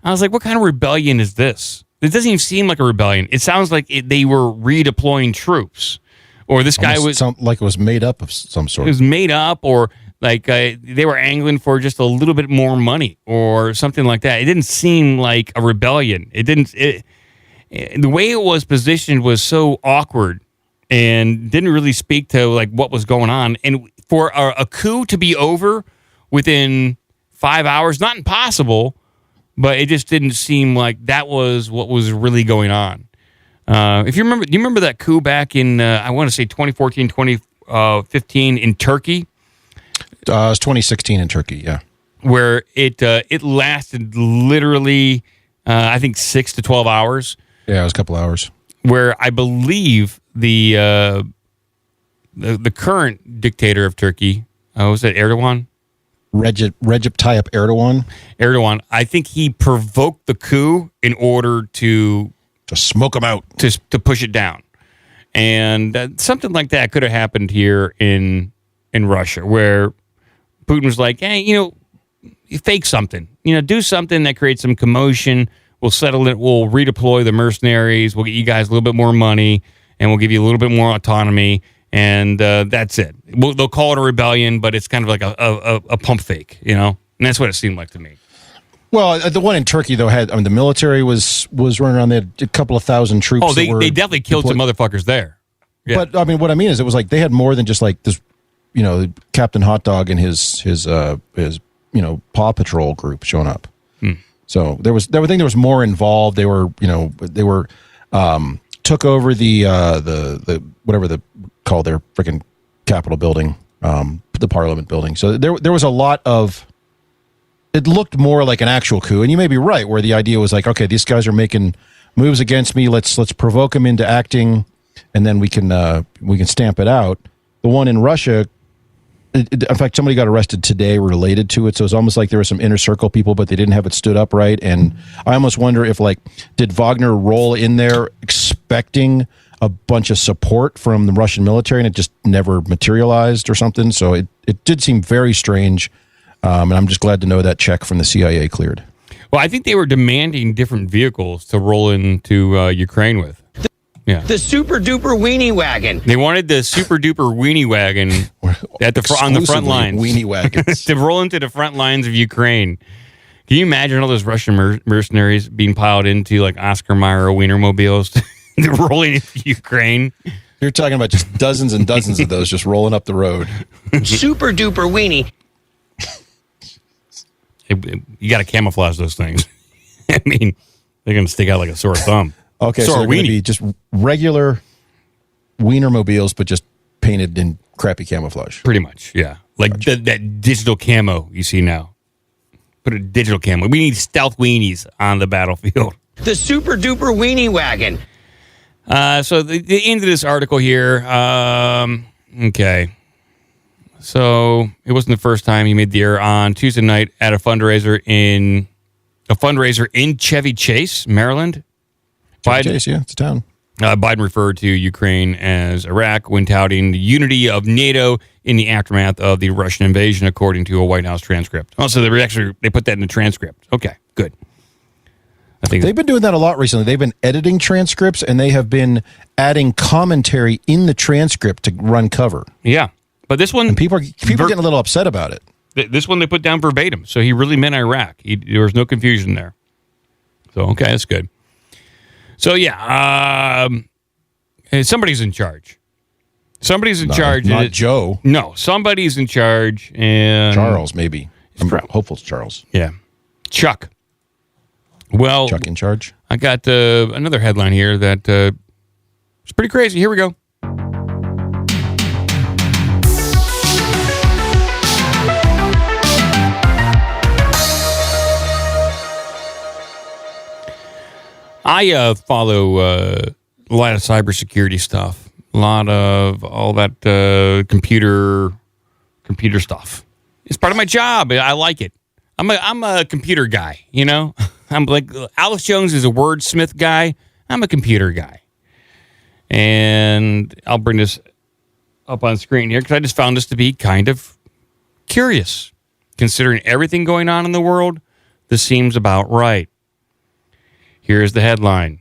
what kind of rebellion is this? It doesn't even seem like a rebellion. It sounds like they were redeploying troops. Or this guy was like it was made up of some sort. It was made up, or like they were angling for just a little bit more money, or something like that. It didn't seem like a rebellion. It didn't. The way it was positioned was so awkward, and didn't really speak to like what was going on. And for a coup to be over within 5 hours, not impossible, but it just didn't seem like that was what was really going on. If you remember, do you remember that coup back in, I want to say 2014, 2015 in Turkey? It was 2016 in Turkey, yeah. Where it lasted literally, I think 6 to 12 hours. Yeah, it was a couple hours. Where I believe the current dictator of Turkey, was it Erdogan? Recep Tayyip Erdogan. Erdogan. I think he provoked the coup in order to smoke him out, to push it down, and something like that could have happened here in Russia, where Putin was like, "Hey, you fake something, do something that creates some commotion. We'll settle it. We'll redeploy the mercenaries. We'll get you guys a little bit more money, and we'll give you a little bit more autonomy, and that's it. They'll call it a rebellion, but it's kind of like a pump fake, and that's what it seemed like to me. Well, the one in Turkey though the military was running around. They had a couple of thousand troops. Oh, they definitely killed some motherfuckers there. Yeah. But I mean, what I mean is, it was like they had more than just like this, Captain Hot Dog and his Paw Patrol group showing up. So there was more involved. They were took over the whatever they call their freaking Capitol building, the Parliament building. So there was a lot of. It looked more like an actual coup, and you may be right, where the idea was like, okay, these guys are making moves against me. Let's provoke them into acting, and then we can stamp it out. The one in Russia, in fact, somebody got arrested today related to it. So it's almost like there were some inner circle people, but they didn't have it stood up right. And I almost wonder if, like, did Wagner roll in there expecting a bunch of support from the Russian military, and it just never materialized or something. So it did seem very strange. And I'm just glad to know that check from the CIA cleared. Well, I think they were demanding different vehicles to roll into Ukraine with. Yeah, the super duper weenie wagon. They wanted the super duper weenie wagon on the front lines. Weenie wagons to roll into the front lines of Ukraine. Can you imagine all those Russian mercenaries being piled into like Oscar Mayer Wienermobiles rolling into Ukraine? You're talking about just dozens and dozens of those just rolling up the road. Super duper weenie. You got to camouflage those things. I mean, they're going to stick out like a sore thumb. Okay, so they're going to be just regular Wienermobiles, but just painted in crappy camouflage. Pretty much, yeah. Like gotcha. that digital camo you see now. Put a digital camo. We need stealth weenies on the battlefield. The super duper weenie wagon. So the end of this article here. Okay. So it wasn't the first time he made the error. On Tuesday night at a fundraiser in Chevy Chase, Maryland. Chevy Chase, yeah, it's a town. Biden referred to Ukraine as Iraq when touting the unity of NATO in the aftermath of the Russian invasion, according to a White House transcript. Oh, so they put that in the transcript. Okay, good. I think they've been doing that a lot recently. They've been editing transcripts, and they have been adding commentary in the transcript to run cover. Yeah. But this one, and people are getting a little upset about it. This one they put down verbatim, so he really meant Iraq. There was no confusion there. So okay, that's good. So yeah, somebobody's in charge. Somebody's in charge. Not Joe. No, somebody's in charge. And Charles, maybe. I'm hopeful it's Charles. Yeah, Chuck. Well, Chuck in charge. I got another headline here that it's pretty crazy. Here we go. I follow a lot of cybersecurity stuff, a lot of all that computer stuff. It's part of my job. I like it. I'm a computer guy, I'm like Alex Jones is a wordsmith guy. I'm a computer guy, and I'll bring this up on screen here because I just found this to be kind of curious, considering everything going on in the world. This seems about right. Here's the headline.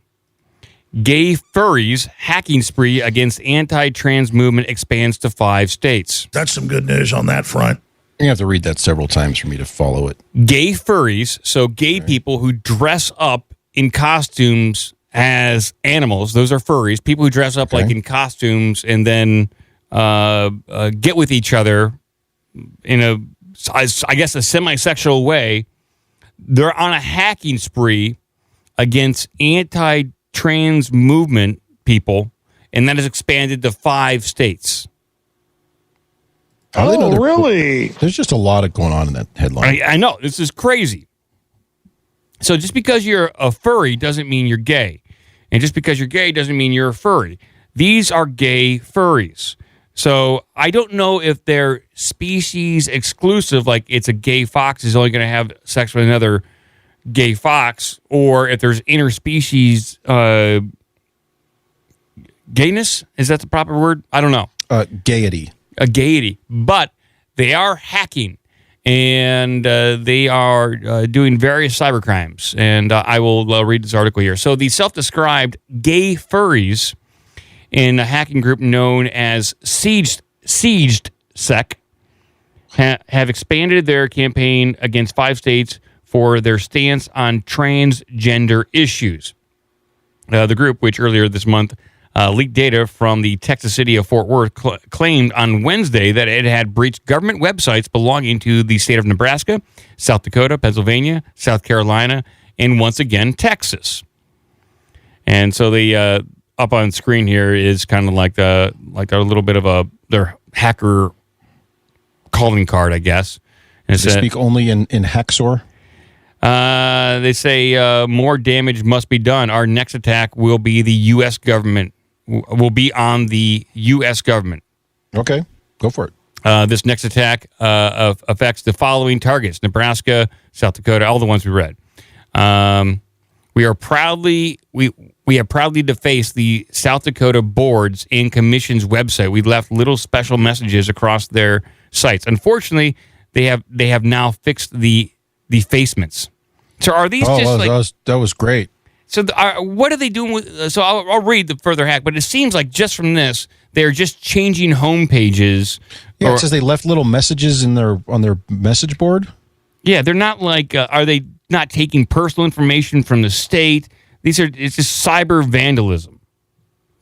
Gay furries hacking spree against anti-trans movement expands to 5 states. That's some good news on that front. You have to read that several times for me to follow it. Gay furries, so gay people who dress up in costumes as animals. Those are furries. People who dress up like in costumes and then get with each other in a, I guess, a semi-sexual way. They're on a hacking spree against anti-trans movement people, and that has expanded to 5 states. Oh, really? There's just a lot of going on in that headline. I know. This is crazy. So just because you're a furry doesn't mean you're gay. And just because you're gay doesn't mean you're a furry. These are gay furries. So I don't know if they're species exclusive, like it's a gay fox is only going to have sex with another gay fox, or if there's interspecies gayness. Is that the proper word? I don't know. Gaiety. A gaiety. But they are hacking, and they are doing various cyber crimes. And I will read this article here. So the self-described gay furries in a hacking group known as SiegedSec have expanded their campaign against 5 states for their stance on transgender issues. The group, which earlier this month leaked data from the Texas city of Fort Worth, claimed on Wednesday that it had breached government websites belonging to the state of Nebraska, South Dakota, Pennsylvania, South Carolina, and once again, Texas. And so the up on screen here is kind of like a little bit of their hacker calling card, I guess. And they speak only in Haxor? They say more damage must be done. Our next attack will be the U.S. government. Will be on the U.S. government. Okay, go for it. This next attack affects the following targets: Nebraska, South Dakota, all the ones we read. We have proudly defaced the South Dakota boards and commission's website. We left little special messages across their sites. Unfortunately, they have now fixed the defacements. So are these that was great. So what are they doing with? So I'll read the further hack, but it seems like just from this, they're just changing home pages. Yeah, it says they left little messages on their message board. Yeah, they're not like. Are they not taking personal information from the state? It's just cyber vandalism.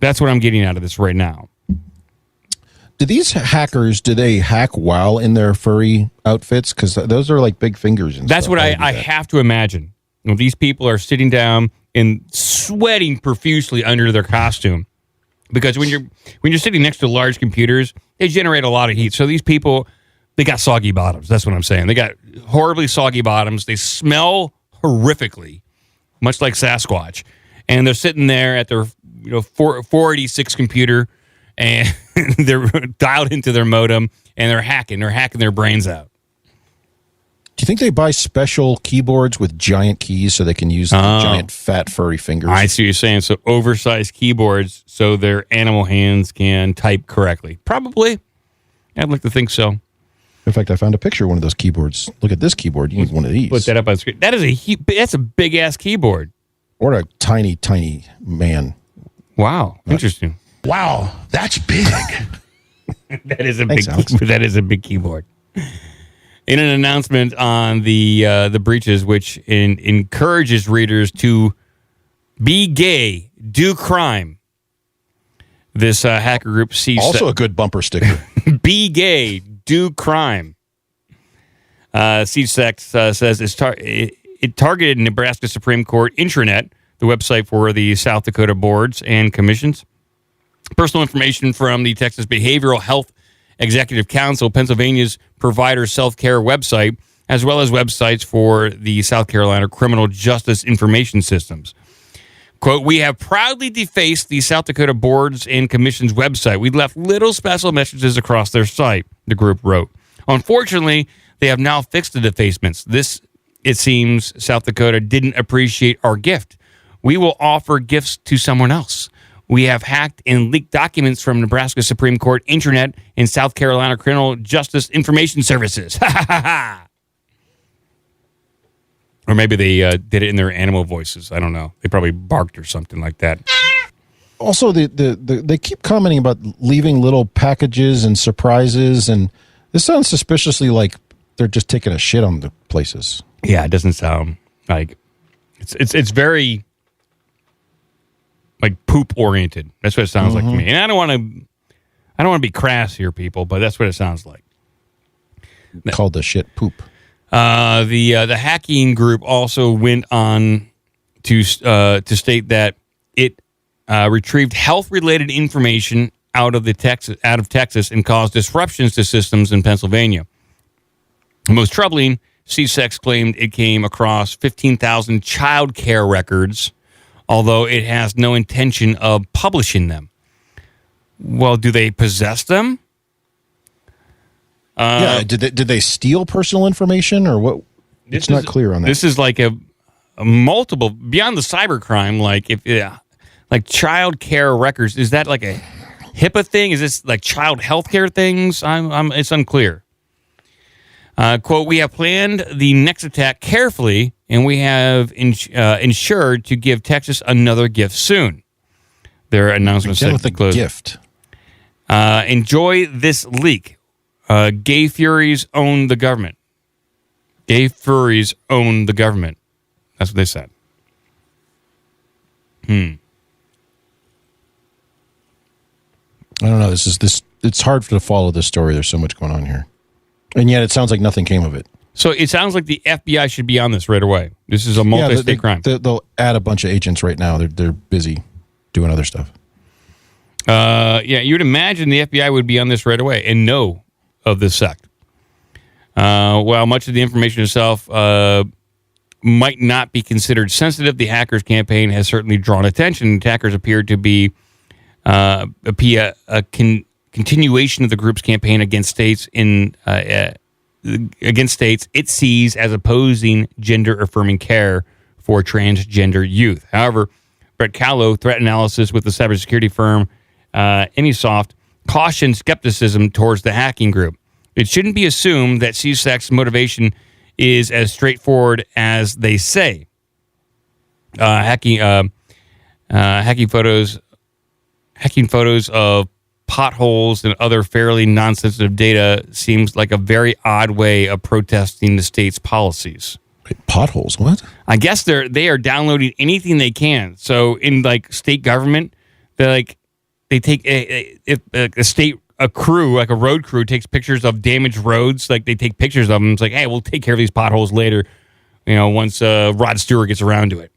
That's what I'm getting out of this right now. Do these hackers, do they hack while in their furry outfits? Because those are like big fingers. And that's stuff. what I have to imagine. You know, these people are sitting down and sweating profusely under their costume, because when you're sitting next to large computers, they generate a lot of heat. So these people, they got soggy bottoms. That's what I'm saying. They got horribly soggy bottoms. They smell horrifically, much like Sasquatch. And they're sitting there at their 486 computer, and they're dialed into their modem, and they're hacking their brains out. Do you think they buy special keyboards with giant keys so they can use the giant fat furry fingers? I see what you're saying. So oversized keyboards so their animal hands can type correctly. Probably. I'd like to think so. In fact, I found a picture of one of those keyboards. Look at this keyboard. You need one of these. Put that up on the screen. That's a big ass keyboard. Or a tiny, tiny man. Wow. Interesting. Wow, that's big. That is a big keyboard. In an announcement on the breaches, which encourages readers to be gay, do crime. This hacker group sees also a good bumper sticker. Be gay, do crime. SiegedSec says it targeted Nebraska Supreme Court intranet, the website for the South Dakota boards and commissions. Personal information from the Texas Behavioral Health Executive Council, Pennsylvania's provider self-care website, as well as websites for the South Carolina Criminal Justice Information Systems. Quote, we have proudly defaced the South Dakota Boards and Commission's website. We left little special messages across their site, the group wrote. Unfortunately, they have now fixed the defacements. This, it seems, South Dakota didn't appreciate our gift. We will offer gifts to someone else. We have hacked and leaked documents from Nebraska Supreme Court intranet and South Carolina Criminal Justice Information Services. Or maybe they did it in their animal voices. I don't know. They probably barked or something like that. Also, they keep commenting about leaving little packages and surprises, and this sounds suspiciously like they're just taking a shit on the places. Yeah, it doesn't sound like it's very like poop oriented. That's what it sounds like to me. And I don't want to be crass here, people, but that's what it sounds like. Called the shit poop. The hacking group also went on to state that it retrieved health related information out of Texas and caused disruptions to systems in Pennsylvania. Most troubling, SiegedSec claimed it came across 15,000 child care records, although it has no intention of publishing them. Well, do they possess them? Yeah, did they steal personal information or what? It's not clear on that. This is like a multiple beyond the cybercrime. Like child care records. Is that like a HIPAA thing? Is this like child health care things? It's unclear. Quote, we have planned the next attack carefully, and we have ensured to give Texas another gift soon. Their announcement said with a closed. gift. Enjoy this leak. Gay Furies own the government. Gay furries own the government. That's what they said. I don't know. It's hard to follow this story. There's so much going on here. And yet it sounds like nothing came of it. So it sounds like the FBI should be on this right away. This is a multi-state crime. They'll add a bunch of agents right now. They're busy doing other stuff. You'd imagine the FBI would be on this right away and know of this sect. While much of the information itself might not be considered sensitive, the hackers' campaign has certainly drawn attention. Attackers appear to be a continuation of the group's campaign against states it sees as opposing gender-affirming care for transgender youth. However, Brett Callow, threat analysis with the cybersecurity firm Anysoft, cautioned skepticism towards the hacking group. It shouldn't be assumed that CSEC's motivation is as straightforward as they say. Hacking photos of potholes and other fairly non-sensitive data seems like a very odd way of protesting the state's policies. Wait, potholes? What? I guess they are downloading anything they can. So in like state government, they take a crew, like a road crew, takes pictures of damaged roads. Like they take pictures of them. It's like, hey, we'll take care of these potholes later. Once Rod Stewart gets around to it.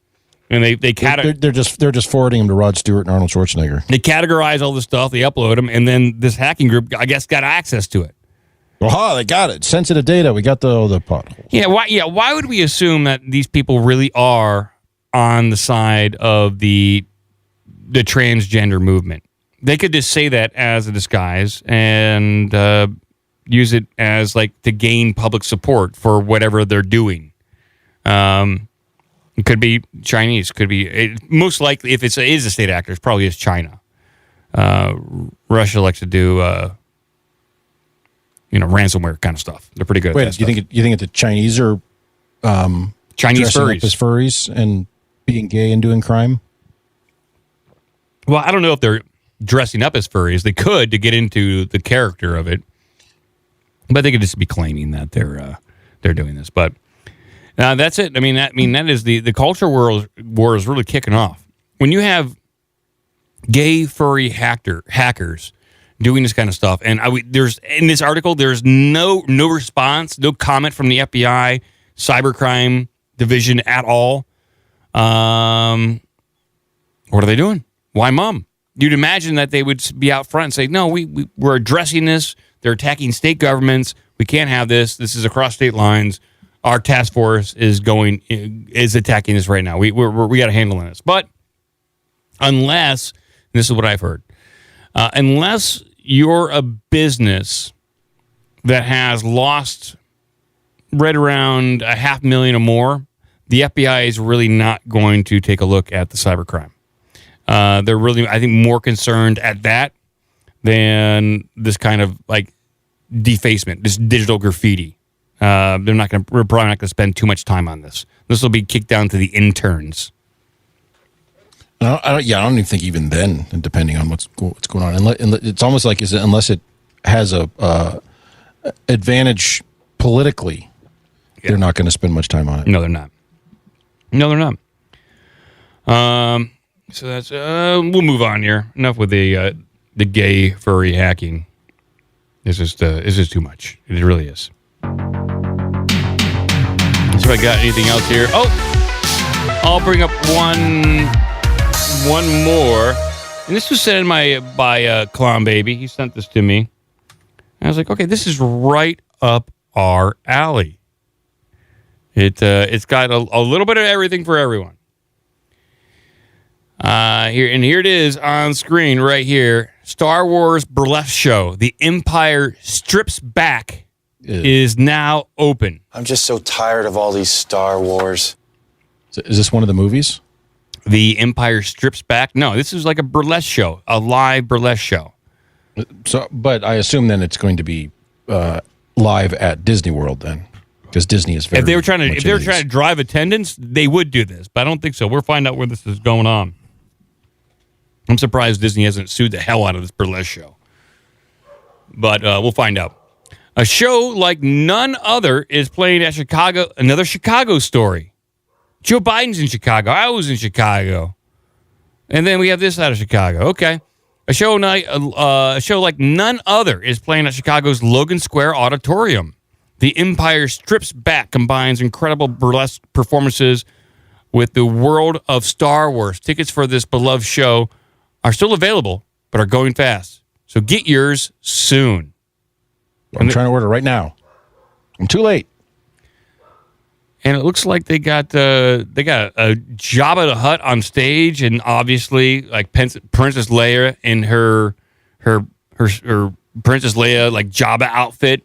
And they're just forwarding them to Rod Stewart and Arnold Schwarzenegger. They categorize all this stuff, they upload them, and then this hacking group, I guess, got access to it. Aha, they got it. Sensitive data. We got the potholes. Why would we assume that these people really are on the side of the transgender movement? They could just say that as a disguise and use it as to gain public support for whatever they're doing. It could be Chinese. Could be most likely if it is a state actor, it probably is China. Russia likes to do ransomware kind of stuff. They're pretty good. Wait, do you think the Chinese are Chinese dressing furries up as furries and being gay and doing crime? Well, I don't know if they're dressing up as furries. They could to get into the character of it, but they could just be claiming that they're doing this. But that's it. That is the culture war is really kicking off. When you have gay furry hackers doing this kind of stuff, and there's in this article there's no response, no comment from the FBI cybercrime division at all. What are they doing? Why, Mom? You'd imagine that they would be out front and say, no, we're addressing this. They're attacking state governments. We can't have this. This is across state lines. Our task force is attacking this right now. We got a handle on this. But unless, and this is what I've heard, unless you're a business that has lost right around $500,000 or more, the FBI is really not going to take a look at the cybercrime. They're really, I think, more concerned at that than this kind of defacement, this digital graffiti. We're probably not going to spend too much time on this. This will be kicked down to the interns. I don't even think even then, depending on what's going on, it's almost like unless it has a advantage politically, they're not going to spend much time on it. No, they're not. So that's we'll move on here. Enough with the gay furry hacking. It's just too much. It really is. So I got anything else here? Oh, I'll bring up one more. And this was sent in by Clown Baby. He sent this to me. And I was like, okay, this is right up our alley. It's got a little bit of everything for everyone. Here it is on screen right here. Star Wars burlesque show. The Empire Strips Back is now open. I'm just so tired of all these Star Wars. Is this one of the movies? The Empire Strips Back? No, this is like a burlesque show, a live burlesque show. So, but I assume then it's going to be live at Disney World then, because Disney is very. If they were trying to drive attendance, they would do this, but I don't think so. We'll find out where this is going on. I'm surprised Disney hasn't sued the hell out of this burlesque show. But we'll find out. A show like none other is playing at Chicago. Another Chicago story. Joe Biden's in Chicago. I was in Chicago. And then we have this out of Chicago. Okay. A show like none other is playing at Chicago's Logan Square Auditorium. The Empire Strips Back combines incredible burlesque performances with the world of Star Wars. Tickets for this beloved show are still available, but are going fast. So get yours soon. I'm trying to order right now. I'm too late. And it looks like they got a Jabba the Hutt on stage, and obviously like Princess Leia in her Princess Leia like Jabba outfit.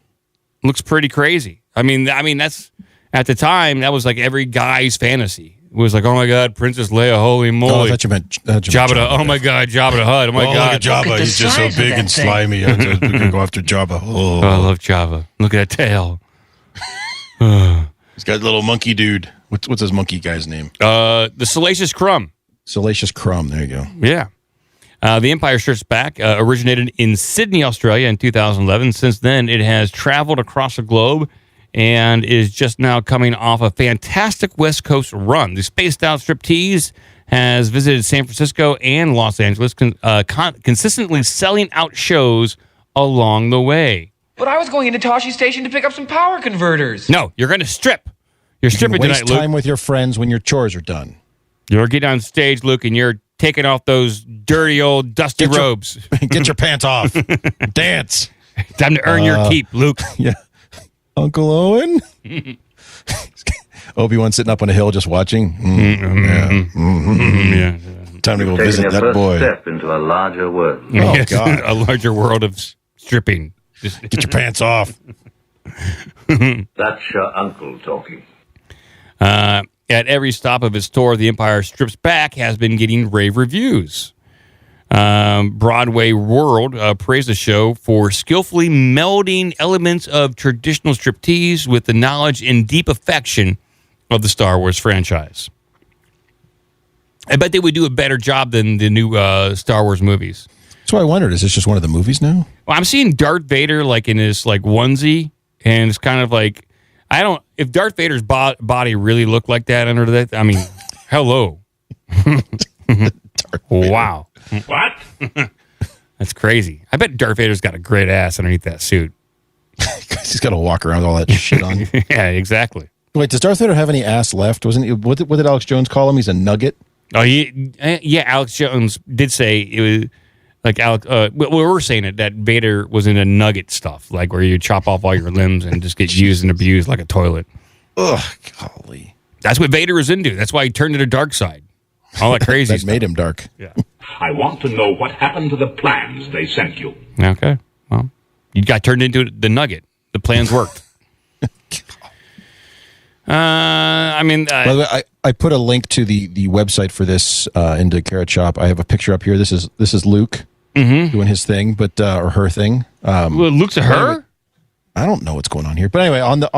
Looks pretty crazy. I mean that's at the time that was like every guy's fantasy. It was like, oh my God, Princess Leia, holy moly! Oh, I thought you meant Jabba. Oh my God, Jabba the Hutt. Oh my God, look at Jabba. He's just so big and slimy. We can go after Jabba. Oh, I love Jabba. Look at that tail. He's got a little monkey dude. What's his monkey guy's name? The Salacious Crumb. Salacious Crumb. There you go. Yeah. The Empire Strips Back originated in Sydney, Australia in 2011. Since then, it has traveled across the globe and is just now coming off a fantastic West Coast run. The spaced-out striptease has visited San Francisco and Los Angeles, consistently selling out shows along the way. But I was going into Toshi Station to pick up some power converters. No, you're going to strip. You're stripping tonight, Luke. Waste time with your friends when your chores are done. You're getting on stage, Luke, and you're taking off those dirty old dusty robes. Get your pants off. Dance. Time to earn your keep, Luke. Yeah. Uncle Owen? Obi-Wan sitting up on a hill just watching. Yeah. Time to go visit that boy. Step into a larger world. Oh, Yes, God. a larger world of stripping. Get your pants off. That's your uncle talking. At every stop of its tour, The Empire Strips Back has been getting rave reviews. Broadway World praised the show for skillfully melding elements of traditional striptease with the knowledge and deep affection of the Star Wars franchise. I bet they would do a better job than the new Star Wars movies. So I wondered, is this just one of the movies now? Well, I'm seeing Darth Vader like in his like onesie, and it's kind of like if Darth Vader's body really looked like that under that, I mean, hello. Wow. What? That's crazy. I bet Darth Vader's got a great ass underneath that suit. He's got to walk around with all that shit on. Yeah, exactly. Wait, does Darth Vader have any ass left? What did Alex Jones call him? He's a nugget? Oh, yeah. Alex Jones did say it was like we're saying it that Vader was into nugget stuff, like where you chop off all your limbs and just get used and abused like a toilet. Ugh, golly. That's what Vader was into. That's why he turned to the dark side. All that crazy that stuff. made him dark. Yeah. I want to know what happened to the plans they sent you. Okay. Well, you got turned into the nugget. The plans worked. By the way, I put a link to the website for this into Carrot Shop. I have a picture up here. This is Luke doing his thing, but or her thing. Luke's a her? I don't know what's going on here, but anyway, on the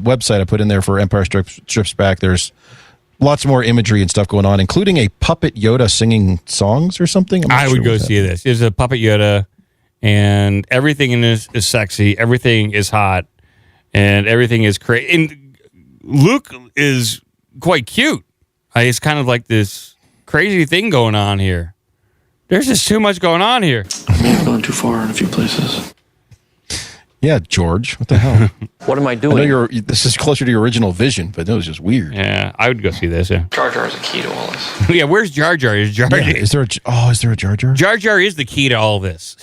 website I put in there for Empire Strips Back, there's lots more imagery and stuff going on, including a puppet Yoda singing songs or something. I would go see this. There's a puppet Yoda, and everything in this is sexy. Everything is hot, and everything is crazy. And Luke is quite cute. It's kind of like this crazy thing going on here. There's just too much going on here. I may have gone too far in a few places. Yeah, George. What the hell? What am I doing? I know this is closer to your original vision, but it was just weird. Yeah, I would go see this. Yeah. Jar Jar is a key to all this. Yeah, where's Jar Jar? Is Jar Jar? Yeah, is there a Jar Jar? Jar Jar is the key to all this.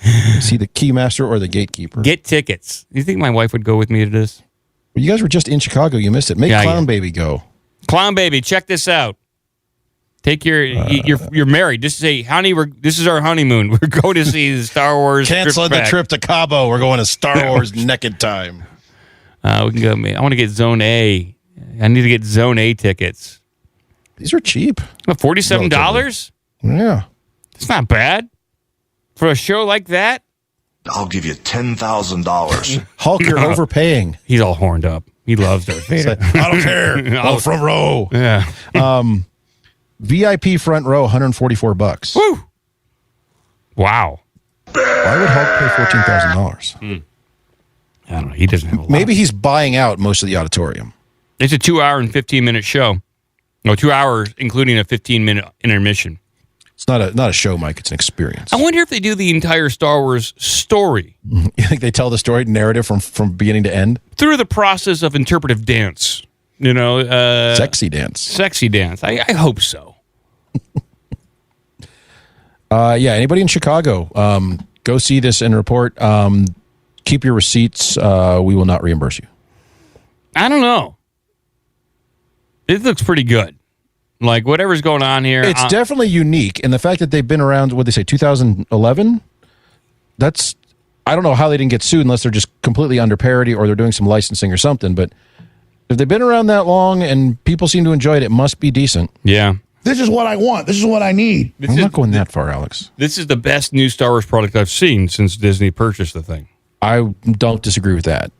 Is he the keymaster or the gatekeeper? Get tickets. Do you think my wife would go with me to this? Well, you guys were just in Chicago. You missed it. Make Clown Baby go. Clown Baby, check this out. Take you're married. Just say, honey, this is our honeymoon. We're going to see the Star Wars. Cancel the trip to Cabo. We're going to Star Wars naked time. We can go. I want to get Zone A. I need to get Zone A tickets. These are cheap. $47? Yeah, it's not bad for a show like that. I'll give you $10,000. Hulk, you're overpaying. He's all horned up. He loves Darth Vader. I don't care. Front row. Yeah. VIP front row, $144. Woo! Wow. Why would Hulk pay $14,000? I don't know. He doesn't have a lot. Maybe he's buying out most of the auditorium. It's a 2-hour and 15-minute show. No, 2 hours, including a 15-minute intermission. It's not a show, Mike. It's an experience. I wonder if they do the entire Star Wars story. You think they tell the story narrative from beginning to end? Through the process of interpretive dance. You know, sexy dance. Sexy dance. I hope so. Yeah, anybody in Chicago, go see this and report. Keep your receipts. We will not reimburse you. I don't know. It looks pretty good. Like, whatever's going on here. It's definitely unique. And the fact that they've been around, what they say, 2011? I don't know how they didn't get sued unless they're just completely under parity or they're doing some licensing or something. But if they've been around that long and people seem to enjoy it, it must be decent. Yeah. This is what I want. This is what I need. I'm not going that far, Alex. This is the best new Star Wars product I've seen since Disney purchased the thing. I don't disagree with that.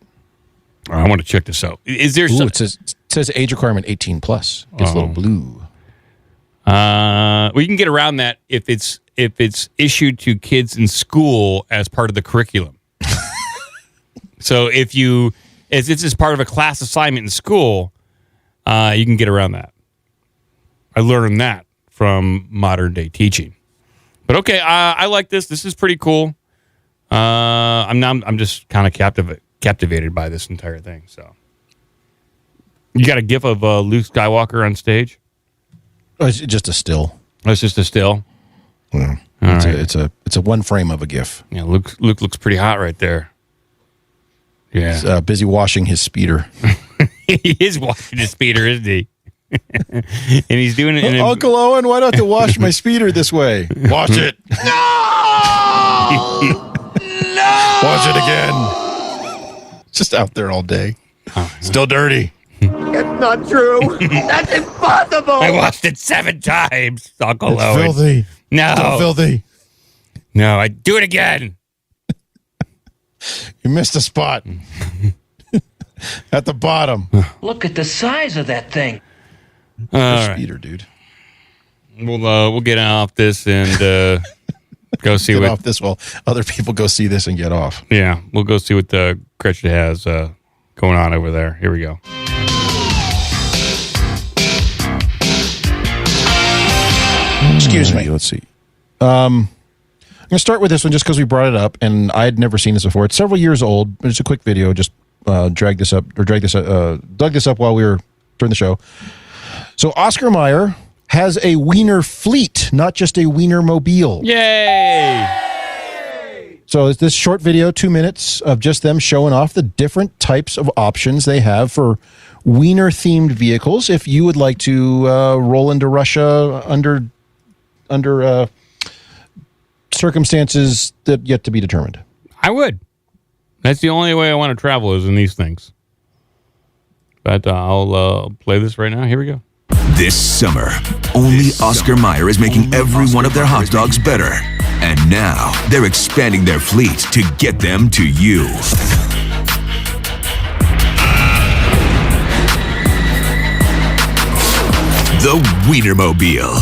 I want to check this out. Is there some... It says age requirement 18 plus. It's a little blue. We can get around that if it's issued to kids in school as part of the curriculum. So if this is part of a class assignment in school, you can get around that. I learned that from modern day teaching. But okay, I like this. This is pretty cool. I'm just kind of captivated by this entire thing. So, you got a gif of Luke Skywalker on stage? Oh, it's just a still. Oh, it's just a still. Yeah. It's a one frame of a gif. Yeah, Luke looks pretty hot right there. Yeah, he's busy washing his speeder. He is washing his speeder, isn't he? And he's doing it in Uncle Owen, why don't you wash my speeder this way? Wash it. No! No! Wash it again. Just out there all day. Still dirty. It's not true. That's impossible. I washed it 7 times, Uncle It's Owen. filthy. No. Still filthy. No, I do it again. You missed a spot. At the bottom. Look at the size of that thing. Speeder, dude. We'll get off this and go see get what off this while other people go see this and get off. Yeah, we'll go see what Gretchen has going on over there. Here we go. Excuse me. Let's see. I'm going to start with this one just because we brought it up, and I had never seen this before. It's several years old. It's a quick video. Just dug this up while we were doing the show. So Oscar Mayer has a wiener fleet, not just a wiener mobile. Yay! So it's this short video, 2 minutes, of just them showing off the different types of options they have for wiener-themed vehicles. If you would like to roll into Russia under circumstances that yet to be determined. I would. That's the only way I want to travel is in these things. But I'll play this right now. Here we go. This summer, only Oscar Mayer is making every one of their hot dogs better. And now, they're expanding their fleet to get them to you. The Wienermobile.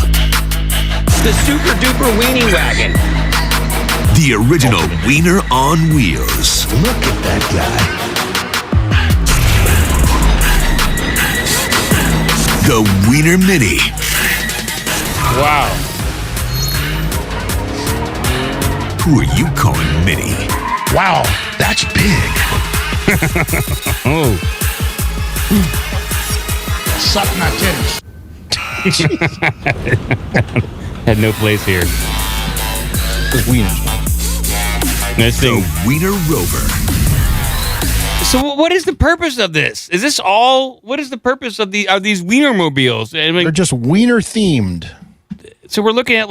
The Super Duper Weenie Wagon. The original Wiener on wheels. Look at that guy. The Wiener Mini. Wow. Who are you calling Mini? Wow, that's big. Oh. Suck my titties. Had no place here. Nice thing. The Wiener Rover. So what is the purpose of this? Is this all? What is the purpose of these Wienermobiles? I mean, they're just wiener themed. So we're looking at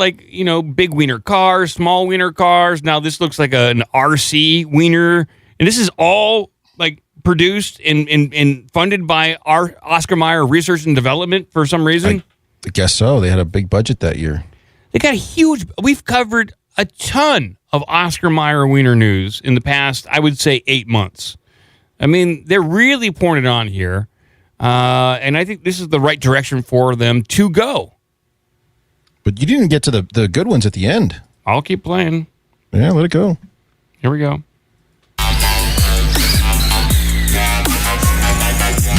big wiener cars, small wiener cars. Now this looks like an RC wiener, and this is all produced and funded by our Oscar Mayer Research and Development for some reason. I guess so. They had a big budget that year. They got a huge. We've covered a ton of Oscar Mayer wiener news in the past, I would say 8 months. I mean, they're really pouring it on here, and I think this is the right direction for them to go. But you didn't get to the good ones at the end. I'll keep playing. Yeah, let it go. Here we go.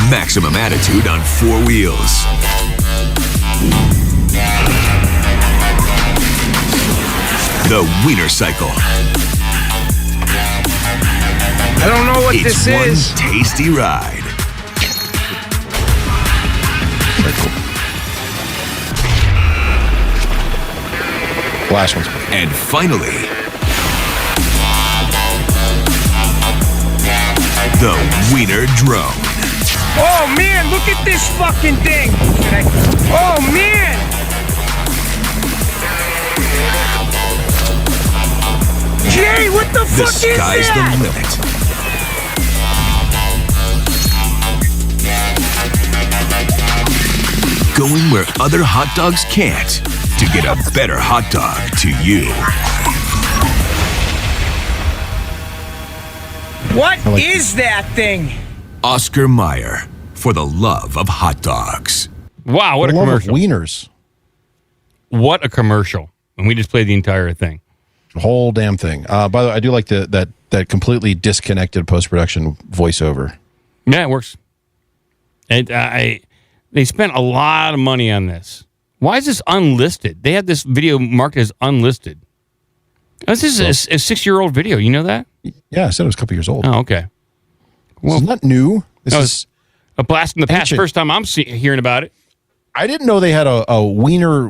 Maximum attitude on 4 wheels. The Wiener Cycle. I don't know what It's this one is. tasty ride. Last one's And finally, the Wiener Drone. Oh man, look at this fucking thing. Oh man. Jay, what the fuck is sky's that? the limit. Going where other hot dogs can't to get a better hot dog to you. What is that thing? Oscar Mayer, for the love of hot dogs. Wow, what a commercial. Wieners. What a commercial. And we just played the entire thing. The whole damn thing. By the way, I do like that completely disconnected post-production voiceover. Yeah, it works. And they spent a lot of money on this. Why is this unlisted? They had this video marked as unlisted. This is a 6-year-old video. You know that? Yeah, I said it was a couple years old. Oh, okay. Well, it's not new. This is a blast from the past. ancient. First time I'm hearing about it. I didn't know they had a wiener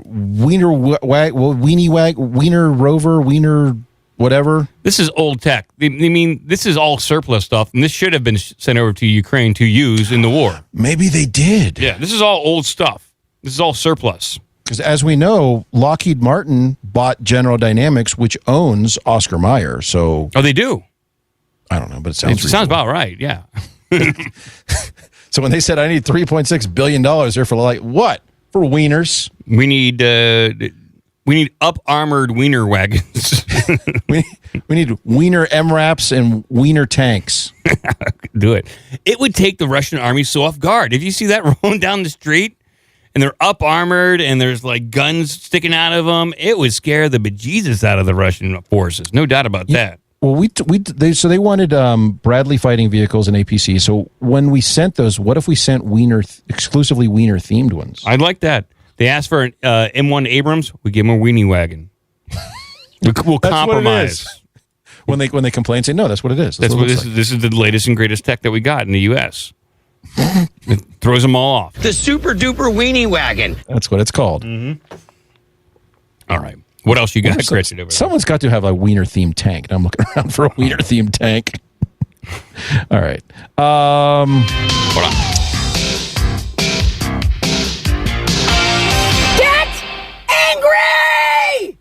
rover, wiener whatever. This is old tech. I mean, this is all surplus stuff, and this should have been sent over to Ukraine to use in the war. Maybe they did. Yeah, this is all old stuff. This is all surplus. Because as we know, Lockheed Martin bought General Dynamics, which owns Oscar Mayer. So, they do. I don't know, but it sounds about right. Yeah. So when they said I need $3.6 billion here for like what? For wieners? We need up armored wiener wagons. we need wiener MRAPs and wiener tanks. Do it. It would take the Russian army so off guard. If you see that rolling down the street and they're up armored and there's like guns sticking out of them, it would scare the bejesus out of the Russian forces. No doubt about that. Well, they wanted Bradley fighting vehicles and APC. So when we sent those, what if we sent exclusively wiener themed ones? I'd like that. They asked for an M1 Abrams. We give them a weenie wagon. We'll compromise. When they complain, say no. That's what it is. This is the latest and greatest tech that we got in the U.S. It throws them all off. The super duper weenie wagon. That's what it's called. Mm-hmm. All right. What else you got, Gretchen, over there? Someone's got to have a wiener themed tank. And I'm looking around for a wiener themed tank. All right. Hold on. Get angry!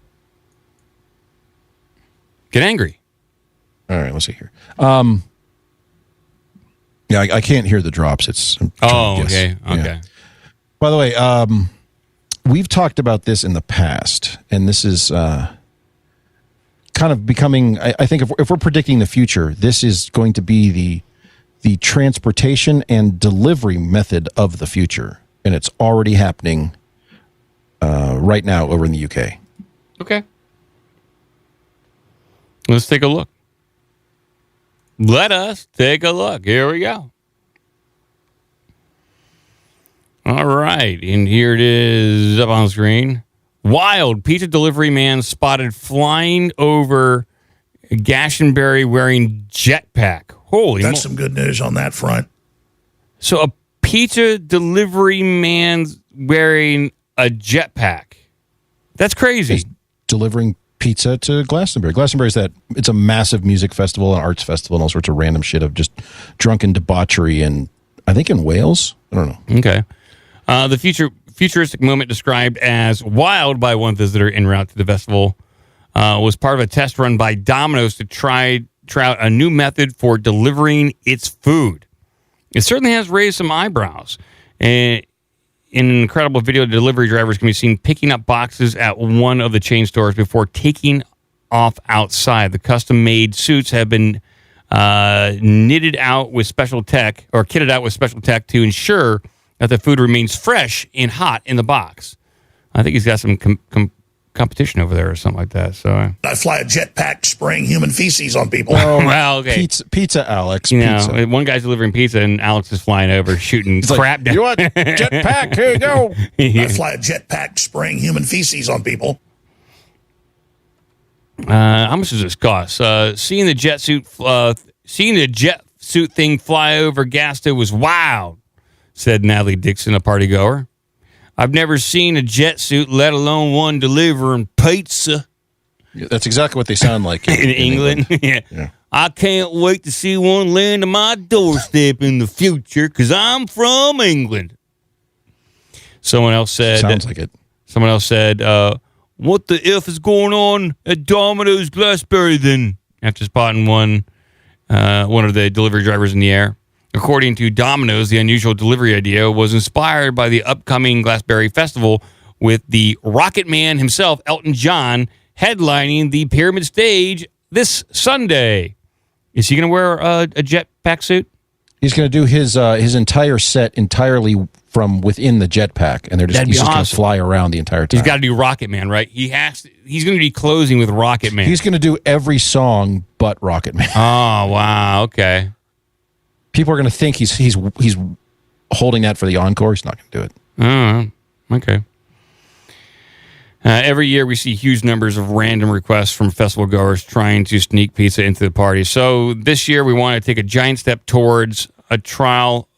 Get angry. All right, let's see here. Yeah, I can't hear the drops. Okay. Yeah. By the way, we've talked about this in the past, and this is kind of becoming. I think if we're predicting the future, this is going to be the transportation and delivery method of the future, and it's already happening right now over in the UK. Okay. Let's take a look. Let us take a look. Here we go. All right. And here it is up on the screen. Wild pizza delivery man spotted flying over Glastonbury wearing jetpack. Holy That's some good news on that front. So a pizza delivery man wearing a jetpack. That's crazy. He's delivering pizza to Glastonbury. Glastonbury is it's a massive music festival and arts festival and all sorts of random shit of just drunken debauchery and I think in Wales. I don't know. Okay. The futuristic moment described as wild by one visitor en route to the festival was part of a test run by Domino's to try out a new method for delivering its food. It certainly has raised some eyebrows. In an incredible video, delivery drivers can be seen picking up boxes at one of the chain stores before taking off outside. The custom-made suits have been kitted out with special tech to ensure that the food remains fresh and hot in the box. I think he's got some competition over there or something like that. So I fly a jetpack spraying human feces on people. Oh, well, okay. Pizza, Alex. You pizza. know, one guy's delivering pizza and Alex is flying over shooting He's crap like, down. You want jetpack? Here you go. I fly a jetpack spraying human feces on people. How much does this cost? Seeing the jet suit thing fly over Gasto was wild, said Natalie Dixon, a party goer. I've never seen a jet suit, let alone one delivering pizza. That's exactly what they sound like in England. Yeah. I can't wait to see one land on my doorstep in the future because I'm from England. Someone else said. Sounds like it. Someone else said, what the F is going on at Domino's Glassberry then? After spotting one of the delivery drivers in the air. According to Domino's, the unusual delivery idea was inspired by the upcoming Glassberry Festival with the Rocket Man himself, Elton John, headlining the Pyramid Stage this Sunday. Is he going to wear a jetpack suit? He's going to do his entire set entirely from within the jetpack, and he's just going to fly around the entire time. He's got to do Rocket Man, right? He's going to be closing with Rocket Man. He's going to do every song but Rocket Man. Oh, wow. Okay. People are going to think he's holding that for the encore. He's not going to do it. Okay. Every year we see huge numbers of random requests from festival goers trying to sneak pizza into the party. So this year we want to take a giant step towards a trial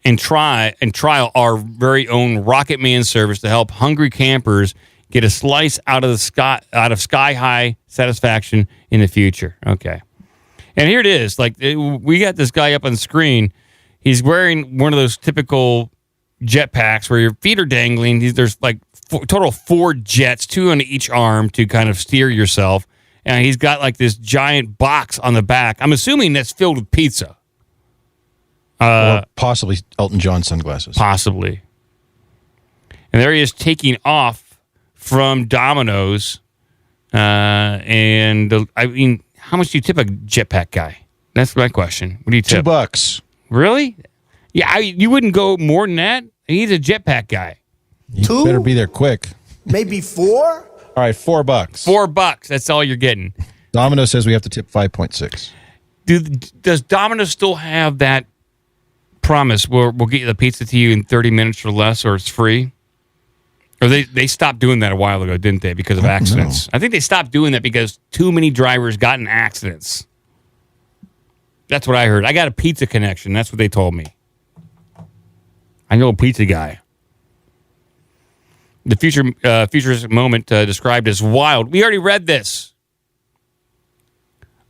and trial our very own Rocket Man service to help hungry campers get a slice out of sky high satisfaction in the future. Okay. And here it is. Like, we got this guy up on the screen. He's wearing one of those typical jetpacks where your feet are dangling. There's like total 4 jets, 2 on each arm to kind of steer yourself. And he's got like this giant box on the back. I'm assuming that's filled with pizza. Or possibly Elton John sunglasses. Possibly. And there he is taking off from Domino's. I mean, how much do you tip a jetpack guy? That's my question. What do you tip? $2. Really? Yeah, you wouldn't go more than that? He's a jetpack guy. You better be there quick. Maybe 4? All right, $4. $4. That's all you're getting. Domino says we have to tip 5.6. Does Domino still have that promise where we'll get the pizza to you in 30 minutes or less, or it's free? Or they stopped doing that a while ago, didn't they, because of accidents? I think they stopped doing that because too many drivers got in accidents. That's what I heard. I got a pizza connection. That's what they told me. I know a pizza guy. The futuristic moment described as wild. We already read this.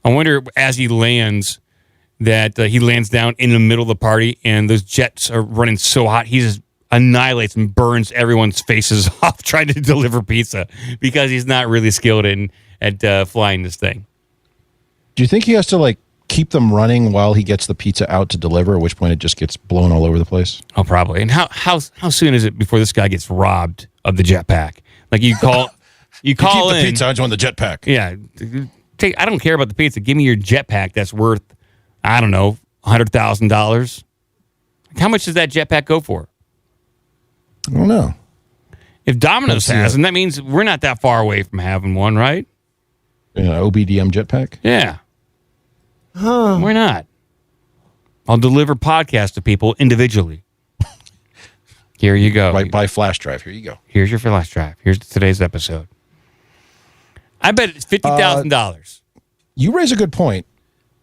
I wonder, as he lands, that he lands down in the middle of the party and those jets are running so hot, he just annihilates and burns everyone's faces off trying to deliver pizza because he's not really skilled at flying this thing. Do you think he has to like keep them running while he gets the pizza out to deliver, at which point it just gets blown all over the place? Oh, probably. And how soon is it before this guy gets robbed of the jetpack? Like you call you keep the pizza, I just want the jetpack. Yeah. I don't care about the pizza. Give me your jetpack that's worth, I don't know, $100,000. How much does that jetpack go for? I don't know. If Domino's has them, that means we're not that far away from having one, right? OBDM jetpack? Yeah. Why not? I'll deliver podcasts to people individually. Here you go. Right by flash drive. Here you go. Here's your flash drive. Here's today's episode. I bet it's $50,000. You raise a good point.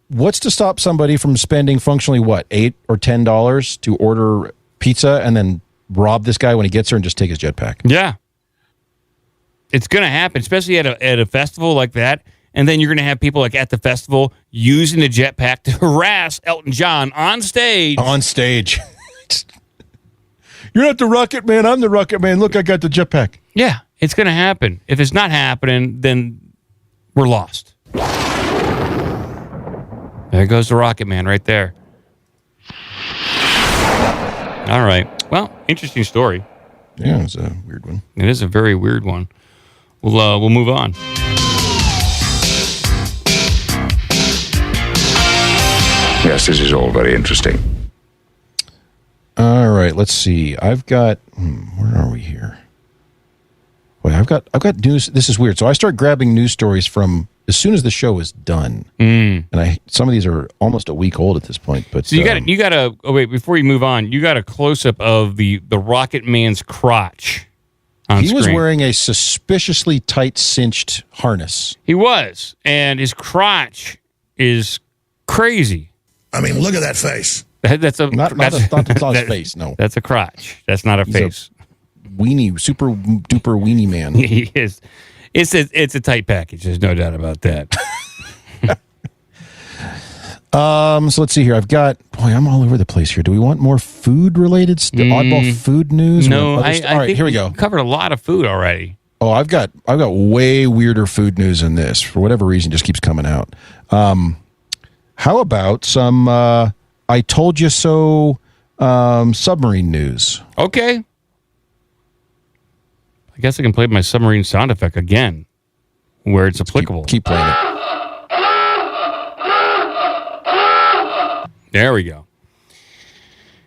What's to stop somebody from spending functionally, $8 or $10 to order pizza and then rob this guy when he gets there and just take his jetpack? Yeah. It's going to happen, especially at a festival like that. And then you're going to have people like at the festival using the jetpack to harass Elton John on stage. On stage. You're not the Rocket Man. I'm the Rocket Man. Look, I got the jetpack. Yeah, it's going to happen. If it's not happening, then we're lost. There goes the Rocket Man right there. All right. Well, interesting story. Yeah, it's a weird one. It is a very weird one. We'll move on. Yes, this is all very interesting. All right, let's see. I've got... where are we here? Boy, I've got news. This is weird. So I start grabbing news stories from as soon as the show is done, and some of these are almost a week old at this point. But so you got a. Oh wait, before you move on, you got a close up of the Rocket Man's crotch. He was wearing a suspiciously tight cinched harness. He was, and his crotch is crazy. I mean, look at that face. That's not his face. No, that's a crotch. That's not a face. Weenie, super duper weenie man. He is. It's a tight package. There's no doubt about that. So let's see here. I'm all over the place here. Do we want more food related oddball food news? No, all right, here we go. Covered a lot of food already. Oh, I've got way weirder food news than this. For whatever reason, just keeps coming out. How about some I told you so submarine news? Okay. I guess I can play my submarine sound effect again, where it's applicable. Keep playing it. There we go.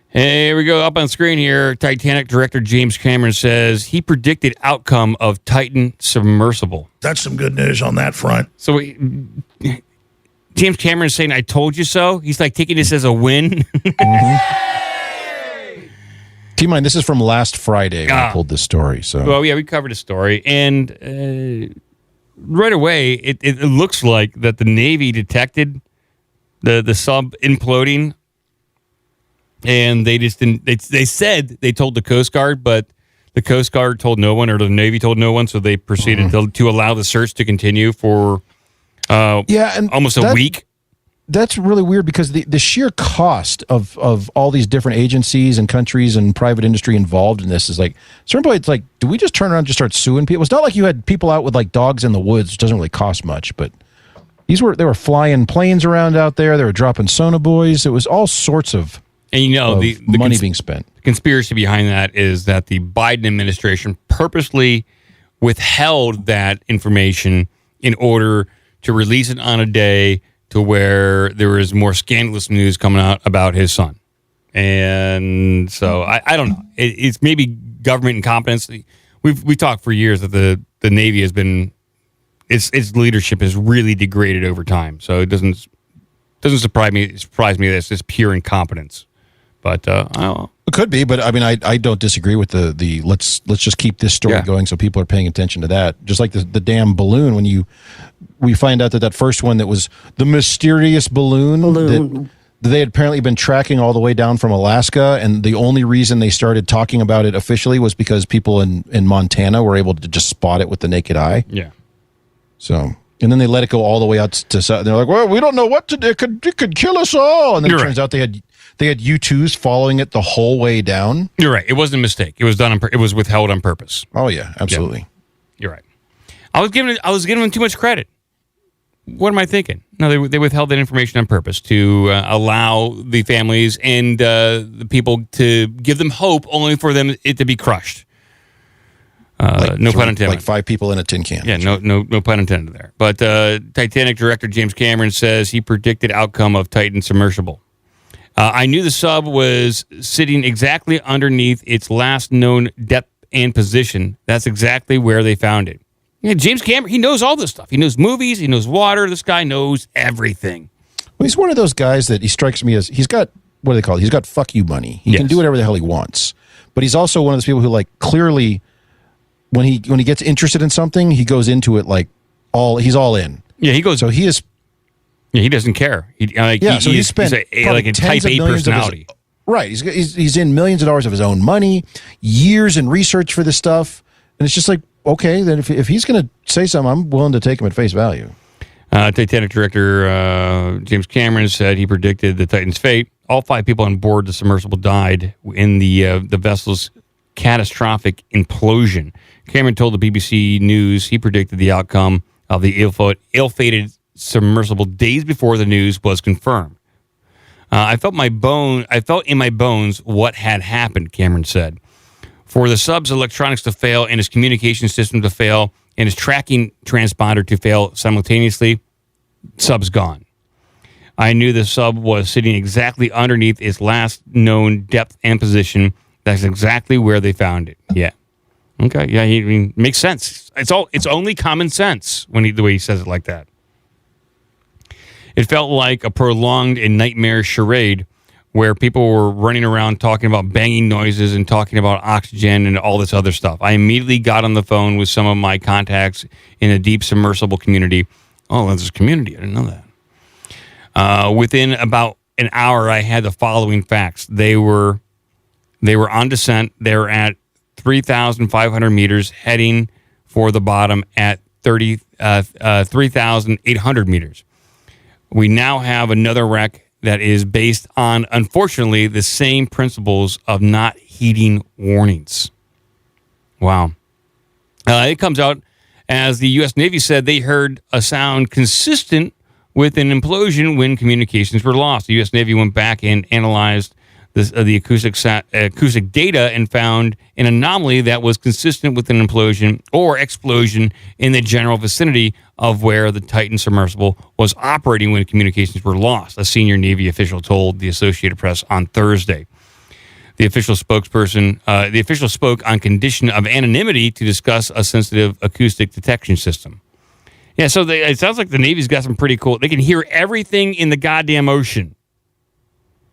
Here we go. Up on screen here, Titanic director James Cameron says he predicted outcome of Titan submersible. That's some good news on that front. So James Cameron is saying, "I told you so." He's like taking this as a win. Keep in mind, this is from last Friday when I pulled this story. So, well, yeah, we covered the story, and right away, it looks like that the Navy detected the sub imploding, and they just didn't. They said they told the Coast Guard, but the Coast Guard told no one, or the Navy told no one, so they proceeded to allow the search to continue for almost a week. That's really weird because the sheer cost of all these different agencies and countries and private industry involved in this is like, at a certain point, it's like, do we just turn around and just start suing people? It's not like you had people out with like dogs in the woods, which doesn't really cost much, but they were flying planes around out there. They were dropping sonobuoys. It was all sorts of the money being spent. The conspiracy behind that is that the Biden administration purposely withheld that information in order to release it on a day to where there is more scandalous news coming out about his son. And so I don't know. It's maybe government incompetence. We talked for years that the Navy has been its leadership has really degraded over time. So it doesn't surprise me that it's just pure incompetence. But I don't know. It could be, but I mean, I don't disagree with the let's just keep this story going so people are paying attention to that. Just like the damn balloon, when we find out that first one that was the mysterious balloon that they had apparently been tracking all the way down from Alaska, and the only reason they started talking about it officially was because people in Montana were able to just spot it with the naked eye. Yeah. So, and then they let it go all the way out to south. They're like, well, we don't know what to do. It could kill us all. And then it turns out they had U-2s following it the whole way down. You're right. It wasn't a mistake. It was done. It was withheld on purpose. Oh yeah, absolutely. Yeah. You're right. I was giving them too much credit. What am I thinking? No, they withheld that information on purpose to allow the families and the people to give them hope, only for it to be crushed. No pun intended. Like 5 people in a tin can. Yeah, no pun intended there. But Titanic director James Cameron says he predicted outcome of Titan submersible. I knew the sub was sitting exactly underneath its last known depth and position. That's exactly where they found it. Yeah, James Cameron, he knows all this stuff. He knows movies. He knows water. This guy knows everything. Well, he's one of those guys that he strikes me as, he's got, what do they call it? He's got fuck you money. He can do whatever the hell he wants. But he's also one of those people who, like, clearly, when he gets interested in something, he goes into it like he's all in. Yeah, he goes. So he is. Yeah, he doesn't care. He spent like a type A personality. Right. He's in millions of dollars of his own money, years in research for this stuff, and it's just like, okay, then if he's going to say something, I'm willing to take him at face value. Titanic director James Cameron said he predicted the Titan's fate. All 5 people on board the submersible died in the vessel's catastrophic implosion. Cameron told the BBC News he predicted the outcome of the ill-fated submersible days before the news was confirmed. I felt in my bones what had happened, Cameron said. For the sub's electronics to fail and his communication system to fail and his tracking transponder to fail simultaneously, sub's gone. I knew the sub was sitting exactly underneath its last known depth and position. That's exactly where they found it. Yeah. Okay, yeah, I mean, makes sense. It's only common sense the way he says it like that. It felt like a prolonged and nightmare charade where people were running around talking about banging noises and talking about oxygen and all this other stuff. I immediately got on the phone with some of my contacts in the deep submersible community. Oh, there's a community. I didn't know that. Within about an hour, I had the following facts. They were on descent. They were at 3,500 meters, heading for the bottom at 3,800 meters. We now have another wreck that is based on, unfortunately, the same principles of not heeding warnings. Wow. It comes out as the U.S. Navy said they heard a sound consistent with an implosion when communications were lost. The U.S. Navy went back and analyzed the acoustic data and found an anomaly that was consistent with an implosion or explosion in the general vicinity of where the Titan submersible was operating when communications were lost, a senior Navy official told the Associated Press on Thursday. The official spoke on condition of anonymity to discuss a sensitive acoustic detection system. Yeah, so it sounds like the Navy's got some pretty cool. They can hear everything in the goddamn ocean.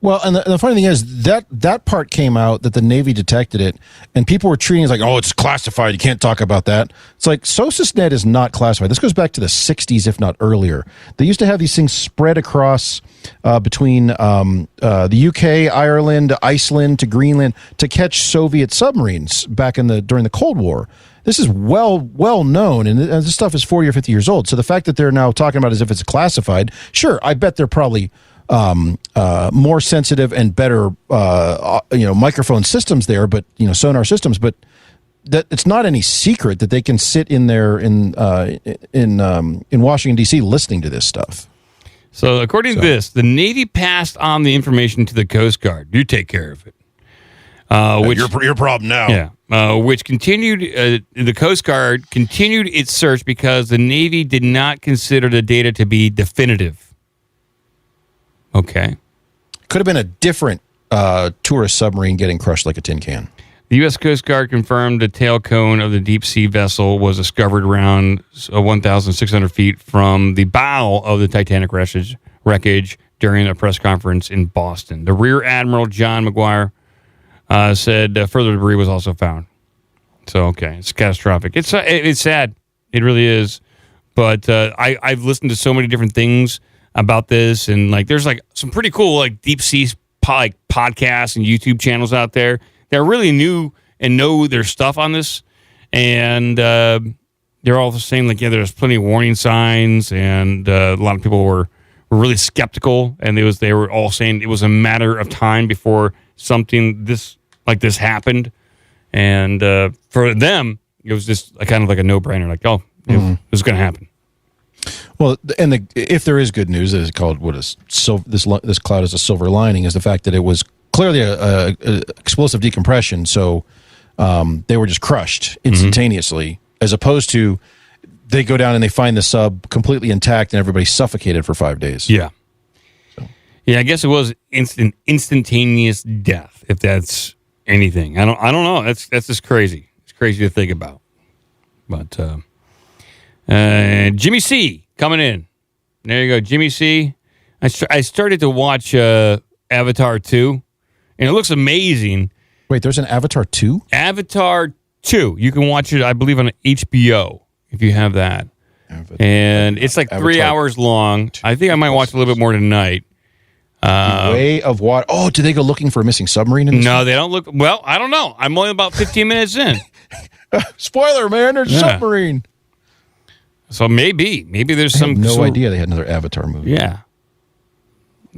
Well, and the funny thing is that part came out that the Navy detected it, and people were treating it as like, oh, it's classified. You can't talk about that. It's like SOSUSNet is not classified. This goes back to the 60s, if not earlier. They used to have these things spread across between the UK, Ireland, Iceland to Greenland to catch Soviet submarines back during the Cold War. This is well known, and this stuff is 40 or 50 years old. So the fact that they're now talking about it as if it's classified, sure, I bet they're probably more sensitive and better, microphone systems there, but sonar systems. But that it's not any secret that they can sit in there in Washington D.C. listening to this stuff. So according to this, the Navy passed on the information to the Coast Guard. You take care of it. Your problem now. Yeah. Which continued. The Coast Guard continued its search because the Navy did not consider the data to be definitive. Okay. Could have been a different tourist submarine getting crushed like a tin can. The U.S. Coast Guard confirmed the tail cone of the deep-sea vessel was discovered around 1,600 feet from the bow of the Titanic wreckage during a press conference in Boston. The Rear Admiral John McGuire said further debris was also found. So, okay, it's catastrophic. It's sad. It really is. But I've listened to so many different things about this, and there's some pretty cool deep sea podcasts and YouTube channels out there that really new and know their stuff on this, and they're all saying there's plenty of warning signs, and a lot of people were really skeptical, and they were all saying it was a matter of time before something this happened, and for them it was just kind of like a no-brainer, this is going to happen. Well, and if there is good news, it's called this cloud is a silver lining, is the fact that it was clearly a explosive decompression, so they were just crushed instantaneously, as opposed to they go down and they find the sub completely intact and everybody suffocated for 5 days. Yeah. So. Yeah, I guess it was instantaneous death, if that's anything. I don't know. That's just crazy. It's crazy to think about. But Jimmy C coming in. There you go, Jimmy C. I started to watch Avatar 2, and it looks amazing. Wait, there's an Avatar 2? Avatar 2. You can watch it, I believe, on HBO, if you have that. And it's Avatar 3 hours long. I think I might watch a little bit more tonight. Way of Water. Oh, did they go looking for a missing submarine in this? No, they don't look. Well, I don't know. I'm only about 15 minutes in. Spoiler, man. There's a submarine. So maybe there's I had no idea they had another Avatar movie. Yeah.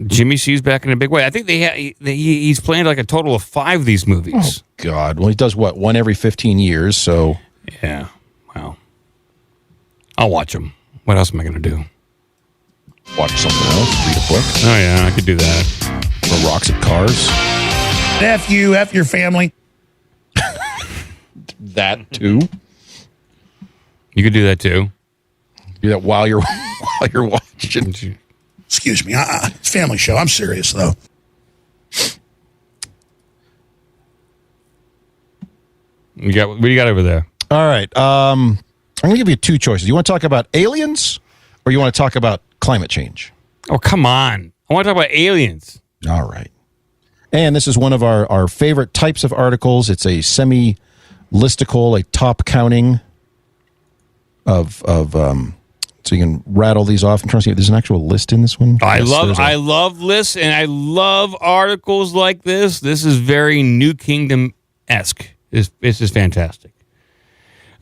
Jimmy C's back in a big way. I think he's planned a total of 5 of these movies. Oh, God. Well, he does what? One every 15 years, so. Yeah. Wow. I'll watch them. What else am I going to do? Watch something else. Read a book. Oh, yeah. I could do that. Throw rocks at cars. F you. F your family. That, too. You could do that, too. Do that while you're watching. Excuse me. It's a family show. I'm serious, though. What do you got over there? All right. I'm going to give you two choices. You want to talk about aliens or you want to talk about climate change? Oh, come on. I want to talk about aliens. All right. And this is one of our favorite types of articles. It's a semi-listicle, a top counting of so you can rattle these off. I'm trying to see if there's an actual list in this one. I love lists, and I love articles like this. This is very New Kingdom-esque. This is fantastic.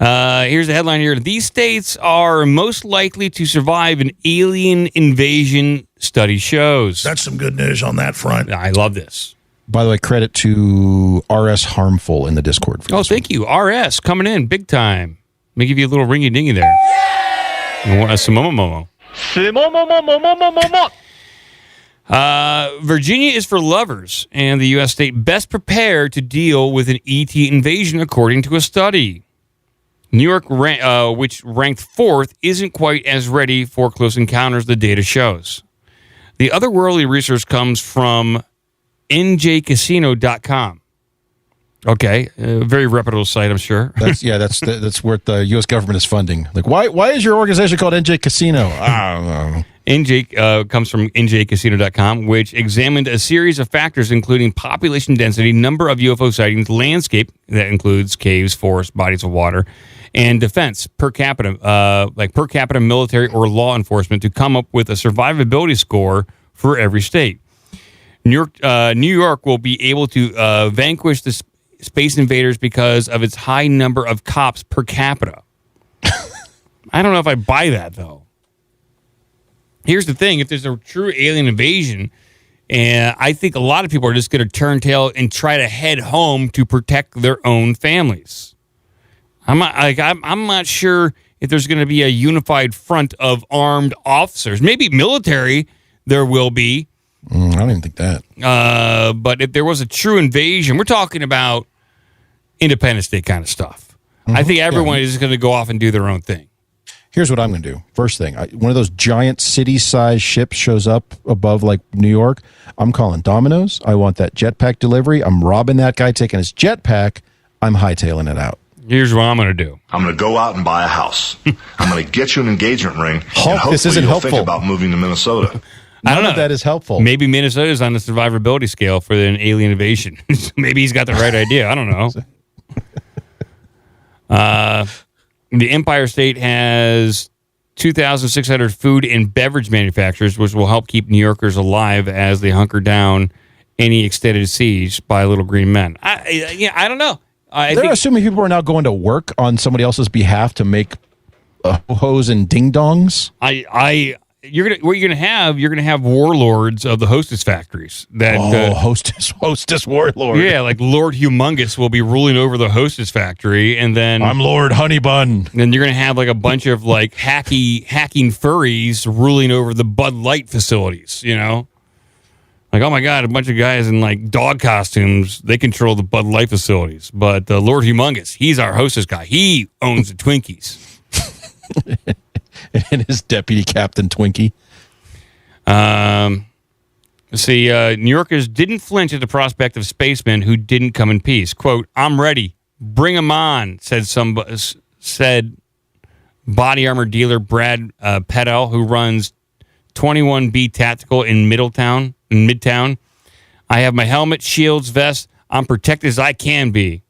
Here's the headline here. These states are most likely to survive an alien invasion, study shows. That's some good news on that front. I love this. By the way, credit to RS Harmful in the Discord. Oh, thank you. RS coming in big time. Let me give you a little ringy-dingy there. Sumomomo. Virginia is for lovers, and the U.S. state best prepared to deal with an ET invasion, according to a study. New York, which ranked fourth, isn't quite as ready for close encounters, the data shows. The otherworldly research comes from njcasino.com. Okay, very reputable site, I'm sure. That's what the U.S. government is funding. Like, why is your organization called NJ Casino? I don't know. NJ comes from njcasino.com, which examined a series of factors, including population density, number of UFO sightings, landscape, that includes caves, forests, bodies of water, and defense per capita, like per capita military or law enforcement, to come up with a survivability score for every state. New York will be able to vanquish the space invaders because of its high number of cops per capita. I don't know if I buy that, though. Here's the thing. If there's a true alien invasion, and I think a lot of people are just going to turn tail and try to head home to protect their own families. I'm not sure if there's going to be a unified front of armed officers. Maybe military there will be. I don't even think that. But if there was a true invasion, we're talking about Independence Day kind of stuff. Mm-hmm. I think everyone is going to go off and do their own thing. Here's what I'm going to do. First thing, one of those giant city-sized ships shows up above, like, New York. I'm calling Domino's. I want that jetpack delivery. I'm robbing that guy, taking his jetpack. I'm hightailing it out. Here's what I'm going to do. I'm going to go out and buy a house. I'm going to get you an engagement ring. Hulk, this isn't helpful. Think about moving to Minnesota. I don't know. That is helpful. Maybe Minnesota's on the survivability scale for an alien invasion. Maybe he's got the right idea. I don't know. The Empire State has 2,600 food and beverage manufacturers, which will help keep New Yorkers alive as they hunker down any extended siege by little green men. I don't know. They're assuming people are now going to work on somebody else's behalf to make ho-hos and ding-dongs. You're gonna have warlords of the Hostess factories. Hostess warlord. Yeah, like Lord Humongous will be ruling over the Hostess factory, and then I'm Lord Honeybun. And then you're gonna have like a bunch of like hacking furries ruling over the Bud Light facilities. You know, like, oh my God, a bunch of guys in like dog costumes, they control the Bud Light facilities. But Lord Humongous, he's our Hostess guy. He owns the Twinkies. And his deputy captain Twinkie. New Yorkers didn't flinch at the prospect of spacemen who didn't come in peace. Quote, "I'm ready. Bring them on," said body armor dealer Brad Peddle, who runs 21B Tactical in Midtown. "I have my helmet, shields, vest. I'm protected as I can be."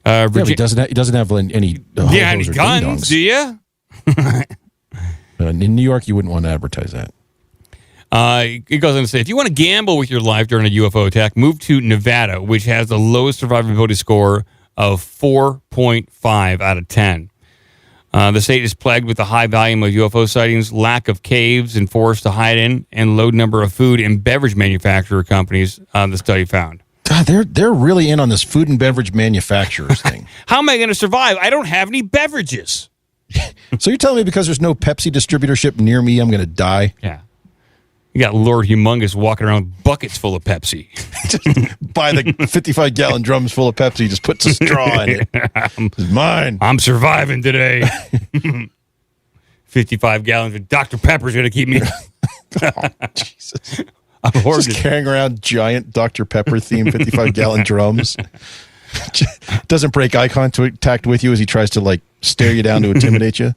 He doesn't have any any guns, do you? In New York, you wouldn't want to advertise that. It goes on to say, if you want to gamble with your life during a UFO attack, move to Nevada, which has the lowest survivability score of 4.5 out of 10. The state is plagued with a high volume of UFO sightings, lack of caves and forests to hide in, and low number of food and beverage manufacturer companies, the study found. God, they're really in on this food and beverage manufacturers thing. How am I going to survive? I don't have any beverages. So you're telling me because there's no Pepsi distributorship near me, I'm going to die? Yeah. You got Lord Humongous walking around with buckets full of Pepsi. Just buy the 55-gallon drums full of Pepsi, just puts a straw in it. It's mine. I'm surviving today. 55 gallons of Dr. Pepper's going to keep me. Oh, Jesus. I'm just carrying around giant Dr. Pepper themed 55-gallon drums. doesn't break eye contact with you as he tries to like stare you down to intimidate you.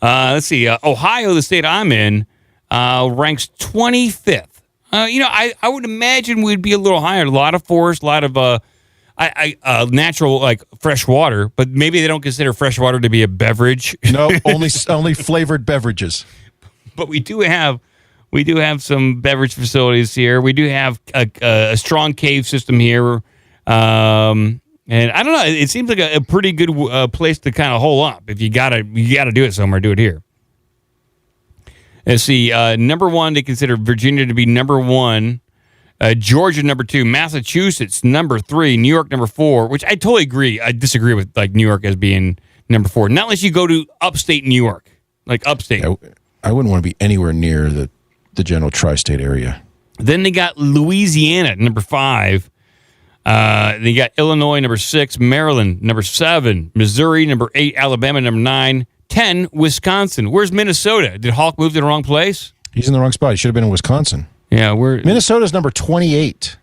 Let's see. Ohio, the state I'm in, ranks 25th. I would imagine we'd be a little higher. A lot of forest, a lot of natural, like fresh water, but maybe they don't consider fresh water to be a beverage. No, only flavored beverages. But we do have some beverage facilities here. We do have a strong cave system here, and I don't know. It seems like a pretty good place to kind of hole up. If you gotta do it somewhere, do it here. Let's see. Number one, they consider Virginia to be number one. Georgia, number two. Massachusetts, number three. New York, number four, which I totally agree. I disagree with like New York as being number four. Not unless you go to upstate New York, like upstate. I wouldn't want to be anywhere near the general tri-state area. Then they got Louisiana, number five. They got Illinois, number six. Maryland, number seven. Missouri, number eight. Alabama, number 9. 10, Wisconsin. Where's Minnesota? Did Hulk move to the wrong place? He's in the wrong spot. He should have been in Wisconsin. Yeah, Minnesota's number 28.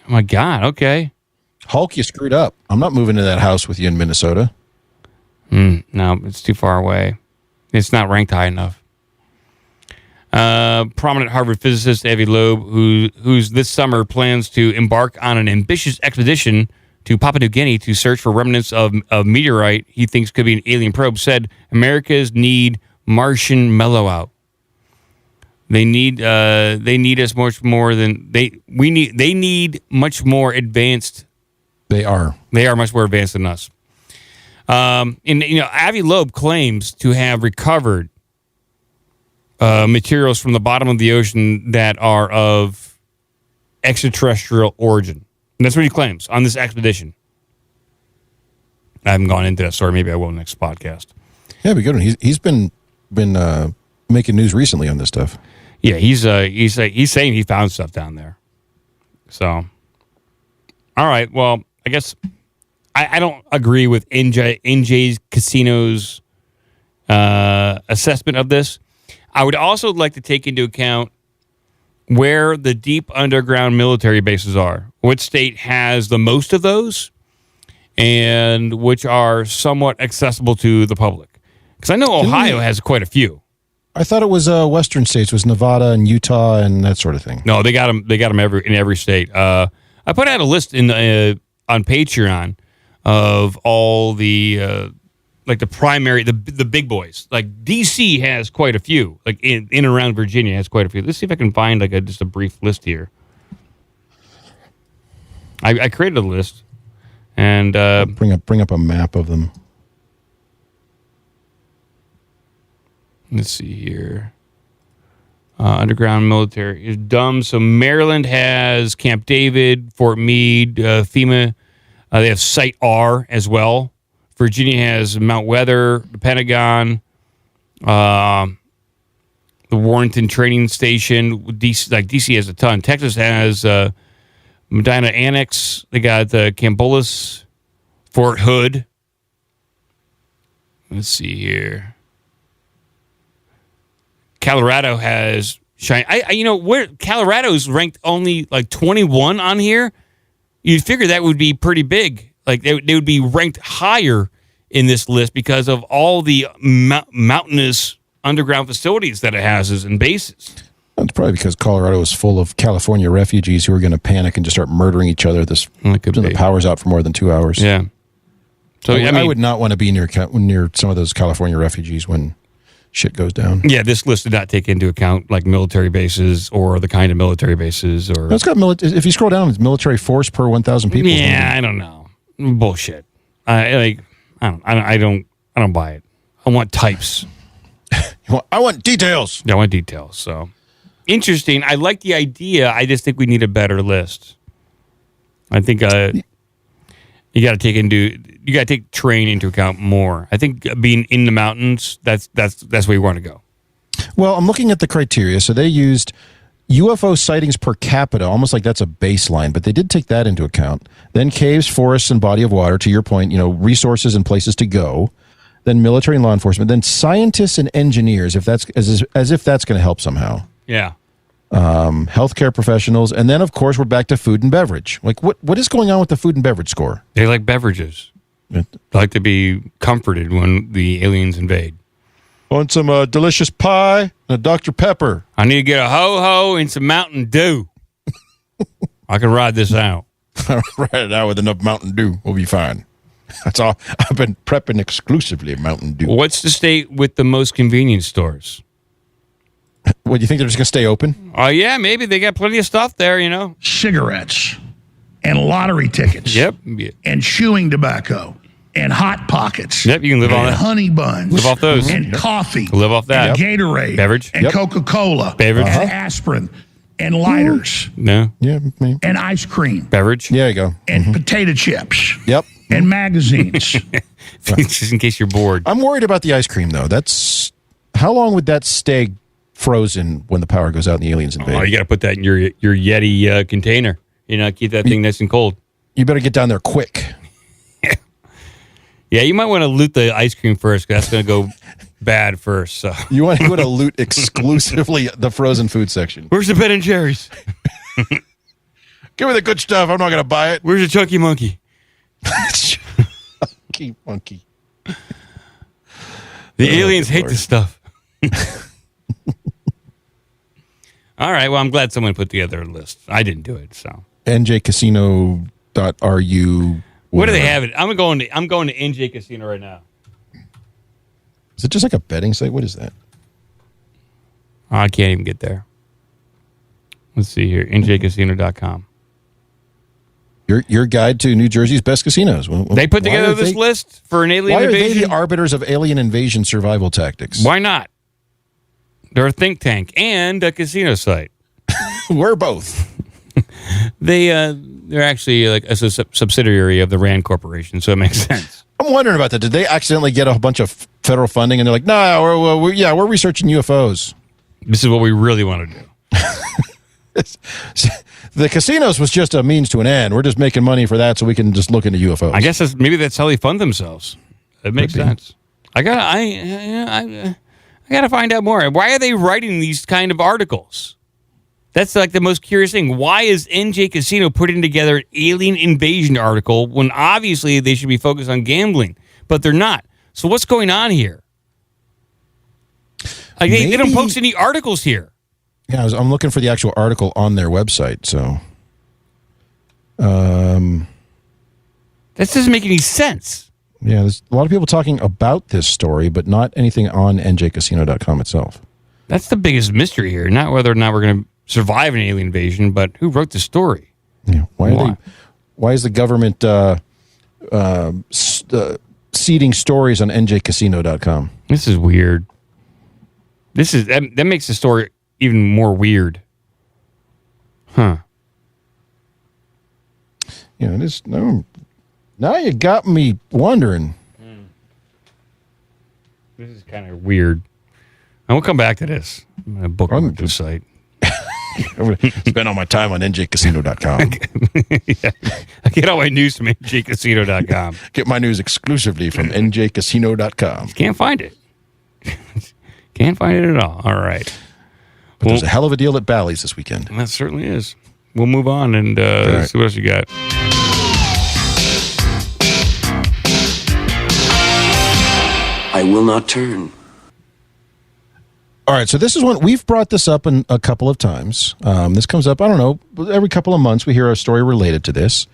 Oh my God. Okay. Hulk, you screwed up. I'm not moving to that house with you in Minnesota. No, it's too far away. It's not ranked high enough. Prominent Harvard physicist Avi Loeb, who's this summer plans to embark on an ambitious expedition to Papua New Guinea to search for remnants of meteorite he thinks could be an alien probe, said Americans need Martian mellow out. They need us much more than they need much more advanced. They are much more advanced than us. Avi Loeb claims to have recovered materials from the bottom of the ocean that are of extraterrestrial origin. And that's what he claims on this expedition. I haven't gone into that story. Maybe I will next podcast. Yeah, be good one. He's been making news recently on this stuff. Yeah, he's saying he found stuff down there. So, all right. Well, I guess I don't agree with NJ's Casino's assessment of this. I would also like to take into account where the deep underground military bases are. Which state has the most of those, and which are somewhat accessible to the public? Because I know Ohio has quite a few. I thought it was Western states. It was Nevada and Utah and that sort of thing. No, they got them. They got them in every state. I put out a list on Patreon of all the like the primary, the big boys. Like DC has quite a few. Like in and around Virginia has quite a few. Let's see if I can find like just a brief list here. I created a list, and bring up a map of them. Let's see here. Underground military is dumb. So Maryland has Camp David, Fort Meade, FEMA. They have Site R as well. Virginia has Mount Weather, the Pentagon, the Warrenton Training Station. DC has a ton. Texas has Medina Annex. They got Campolis, Fort Hood. Let's see here. Colorado has where Colorado's ranked only like 21 on here. You'd figure that would be pretty big. Like they would be ranked higher in this list because of all the mountainous underground facilities that it has and bases. It's probably because Colorado is full of California refugees who are going to panic and just start murdering each other. The power's out for more than 2 hours. Yeah. So I would not want to be near some of those California refugees when shit goes down. Yeah, this list did not take into account like military bases or the kind of military bases or. No, it's got if you scroll down, it's military force per 1,000 people. Yeah, I don't know. Bullshit. I don't buy it. I want types. I want details. Yeah, I want details. So interesting. I like the idea. I just think we need a better list. I think you got to take terrain into account more. I think being in the mountains, that's where you want to go. Well, I'm looking at the criteria. So they used UFO sightings per capita, almost like that's a baseline, but they did take that into account. Then caves, forests, and body of water, to your point, resources and places to go. Then military and law enforcement. Then scientists and engineers, if that's as if that's going to help somehow. Yeah. healthcare professionals, and then, of course, we're back to food and beverage. Like, what is going on with the food and beverage score? They like beverages. They like to be comforted when the aliens invade. Want some delicious pie and a Dr. Pepper. I need to get a ho-ho and some Mountain Dew. I can ride this out. Ride it out with enough Mountain Dew. We'll be fine. That's all. I've been prepping exclusively Mountain Dew. What's the state with the most convenience stores? What, do you think they're just going to stay open? Oh, yeah, maybe. They got plenty of stuff there, you know. Cigarettes and lottery tickets. Yep. And chewing tobacco. And Hot Pockets. Yep, you can live on that. And honey buns. Live off those. And coffee. Live off that. And Gatorade. Beverage. And Coca-Cola. Beverage. And aspirin. And lighters. No. Yeah. Maybe. And ice cream. Beverage. There you go. And potato chips. Yep. And magazines. Just in case you're bored. I'm worried about the ice cream, though. How long would that stay frozen when the power goes out and the aliens invade? Oh, you got to put that in your Yeti container. You know, keep that thing nice and cold. You better get down there quick. Yeah, you might want to loot the ice cream first, because that's going to go bad first. So you want to loot exclusively the frozen food section. Where's the Ben and Jerry's? Give me the good stuff. I'm not going to buy it. Where's the Chunky Monkey? Chunky Monkey. The aliens hate this stuff. All right. Well, I'm glad someone put together a list. I didn't do it, so. NJCasino.ru. Where do they have it? I'm going to NJ Casino right now. Is it just like a betting site? What is that? I can't even get there. Let's see here. NJCasino.com. Your guide to New Jersey's best casinos. They put together this list for an alien invasion? Why are they the arbiters of alien invasion survival tactics? Why not? They're a think tank and a casino site. We're both. They're actually like a subsidiary of the RAND Corporation, so it makes sense. I'm wondering about that. Did they accidentally get a bunch of federal funding and they're like, no, we're researching UFOs. This is what we really want to do. The casinos was just a means to an end. We're just making money for that so we can just look into UFOs. I guess maybe that's how they fund themselves. It makes sense. I gotta find out more. Why are they writing these kind of articles? That's like the most curious thing. Why is NJ Casino putting together an alien invasion article when obviously they should be focused on gambling, but they're not? So what's going on here? Like they don't post any articles here. Yeah, I'm looking for the actual article on their website. So, that doesn't make any sense. Yeah, there's a lot of people talking about this story, but not anything on njcasino.com itself. That's the biggest mystery here. Not whether or not we're going to survive an alien invasion, but who wrote the story? Yeah, why is the government seeding stories on njcasino.com? This is weird. That makes the story even more weird. Huh. Yeah, it is. Now you got me wondering. This is kind of weird. And we'll come back to this. I'm going to bookmark the site. I'm going to spend all my time on njcasino.com. Yeah. I get all my news from njcasino.com. Get my news exclusively from njcasino.com. Can't find it. Can't find it at all. All right. But there's a hell of a deal at Bally's this weekend. That certainly is. We'll move on and see what else you got. I will not turn. All right, so this is one, we've brought this up a couple of times. This comes up, I don't know, every couple of months we hear a story related to this.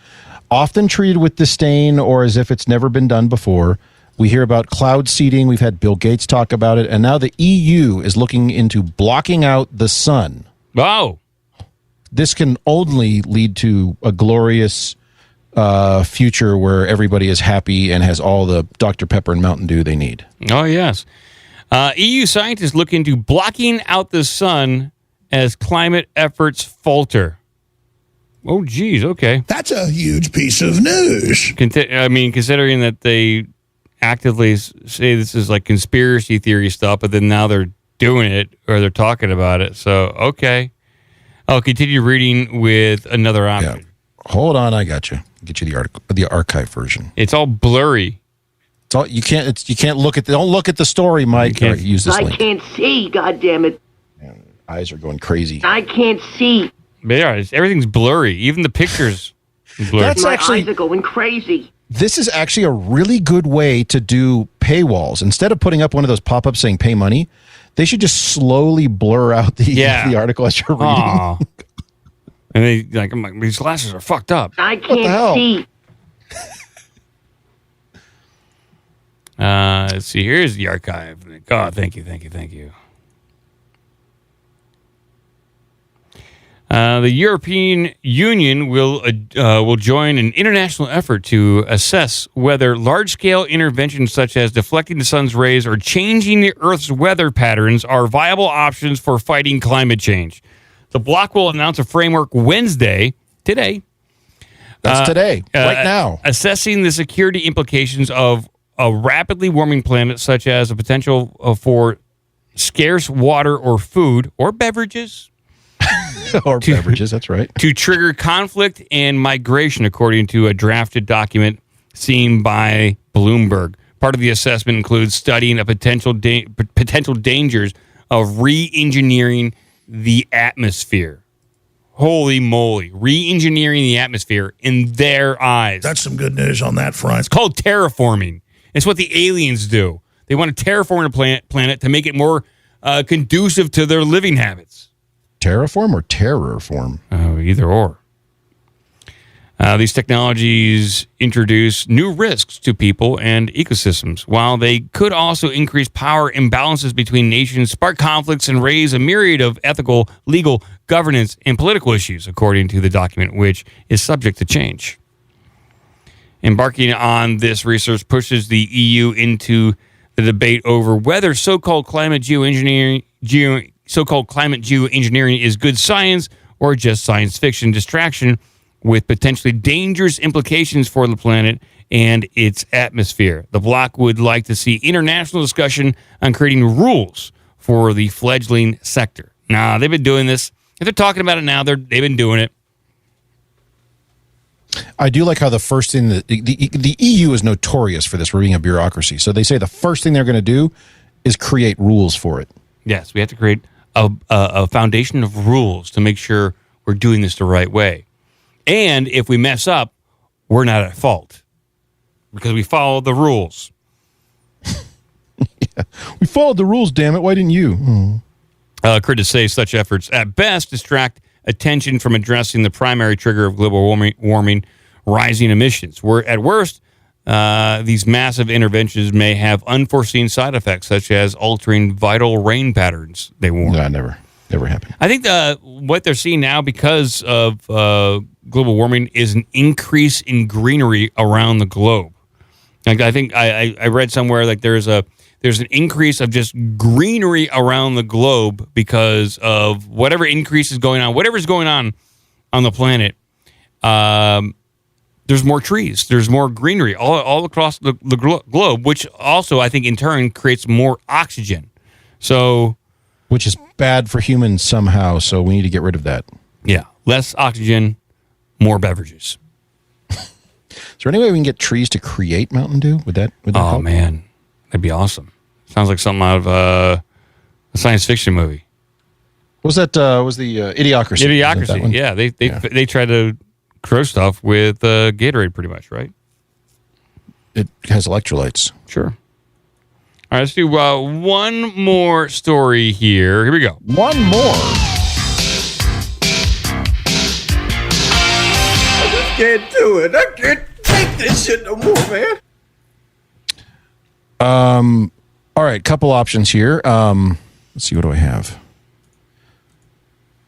Often treated with disdain or as if it's never been done before. We hear about cloud seeding. We've had Bill Gates talk about it. And now the EU is looking into blocking out the sun. Wow. This can only lead to a glorious future where everybody is happy and has all the Dr. Pepper and Mountain Dew they need. Oh, yes. EU scientists look into blocking out the sun as climate efforts falter. Oh, geez. Okay. That's a huge piece of news. Considering that they actively say this is like conspiracy theory stuff, but then now they're doing it or they're talking about it. So, okay. I'll continue reading with another option. Yeah. Hold on, I got you. I'll get you the article, the archive version. It's all blurry. It's all you can't look at. Don't look at the story, Mike. Use this link. I can't see. God damn it! Eyes are going crazy. I can't see. Yeah, everything's blurry. Even the pictures blurry. That's My actually- eyes are going crazy. This is actually a really good way to do paywalls. Instead of putting up one of those pop-ups saying pay money, they should just slowly blur out the article as you're reading. Aw. And I'm like, these glasses are fucked up. I the hell? can't see. Let's see. Here's the archive. Oh, thank you. The European Union will join an international effort to assess whether large-scale interventions such as deflecting the sun's rays or changing the Earth's weather patterns are viable options for fighting climate change. The bloc will announce a framework Wednesday, today. That's today, right now. Assessing the security implications of a rapidly warming planet, such as the potential for scarce water or food or beverages. Beverages, that's right. To trigger conflict and migration, according to a drafted document seen by Bloomberg. Part of the assessment includes studying a potential dangers of re-engineering the atmosphere. Holy moly. Re-engineering the atmosphere in their eyes. That's some good news on that front. It's called terraforming. It's what the aliens do. They want to terraform the planet to make it more conducive to their living habits. Terraform or terrorform? Oh, either or. These technologies introduce new risks to people and ecosystems, while they could also increase power imbalances between nations, spark conflicts, and raise a myriad of ethical, legal, governance, and political issues, according to the document, which is subject to change. Embarking on this research pushes the EU into the debate over whether so-called climate geoengineering is good science or just science fiction distraction with potentially dangerous implications for the planet and its atmosphere. The bloc would like to see international discussion on creating rules for the fledgling sector. Now, they've been doing this. If they're talking about it now, they've been doing it. I do like how the first thing that the EU is notorious for this, for being a bureaucracy. So they say the first thing they're going to do is create rules for it. Yes, we have to create a foundation of rules to make sure we're doing this the right way. And if we mess up, we're not at fault because we followed the rules. Yeah. We followed the rules, damn it. Why didn't you? Critics say such efforts at best distract attention from addressing the primary trigger of global warming, rising emissions. At worst, these massive interventions may have unforeseen side effects, such as altering vital rain patterns, they warn. No, never happened. I think what they're seeing now because of global warming is an increase in greenery around the globe. Like I think I read somewhere like there's an increase of just greenery around the globe because of whatever increase is going on, whatever's going on the planet. There's more trees, there's more greenery all across the globe, which also I think in turn creates more oxygen. So, which is bad for humans somehow, so we need to get rid of that. Yeah, less oxygen, more beverages. Is there any way we can get trees to create Mountain Dew? Would that help? Man, that'd be awesome. Sounds like something out of a science fiction movie. Was that was the Idiocracy? Idiocracy, yeah. They tried to grow stuff with Gatorade, pretty much, right? It has electrolytes. Sure. All right, let's do one more story here. Here we go. One more. I just can't do it. I can't take this shit no more, man. All right, couple options here. Let's see, what do I have?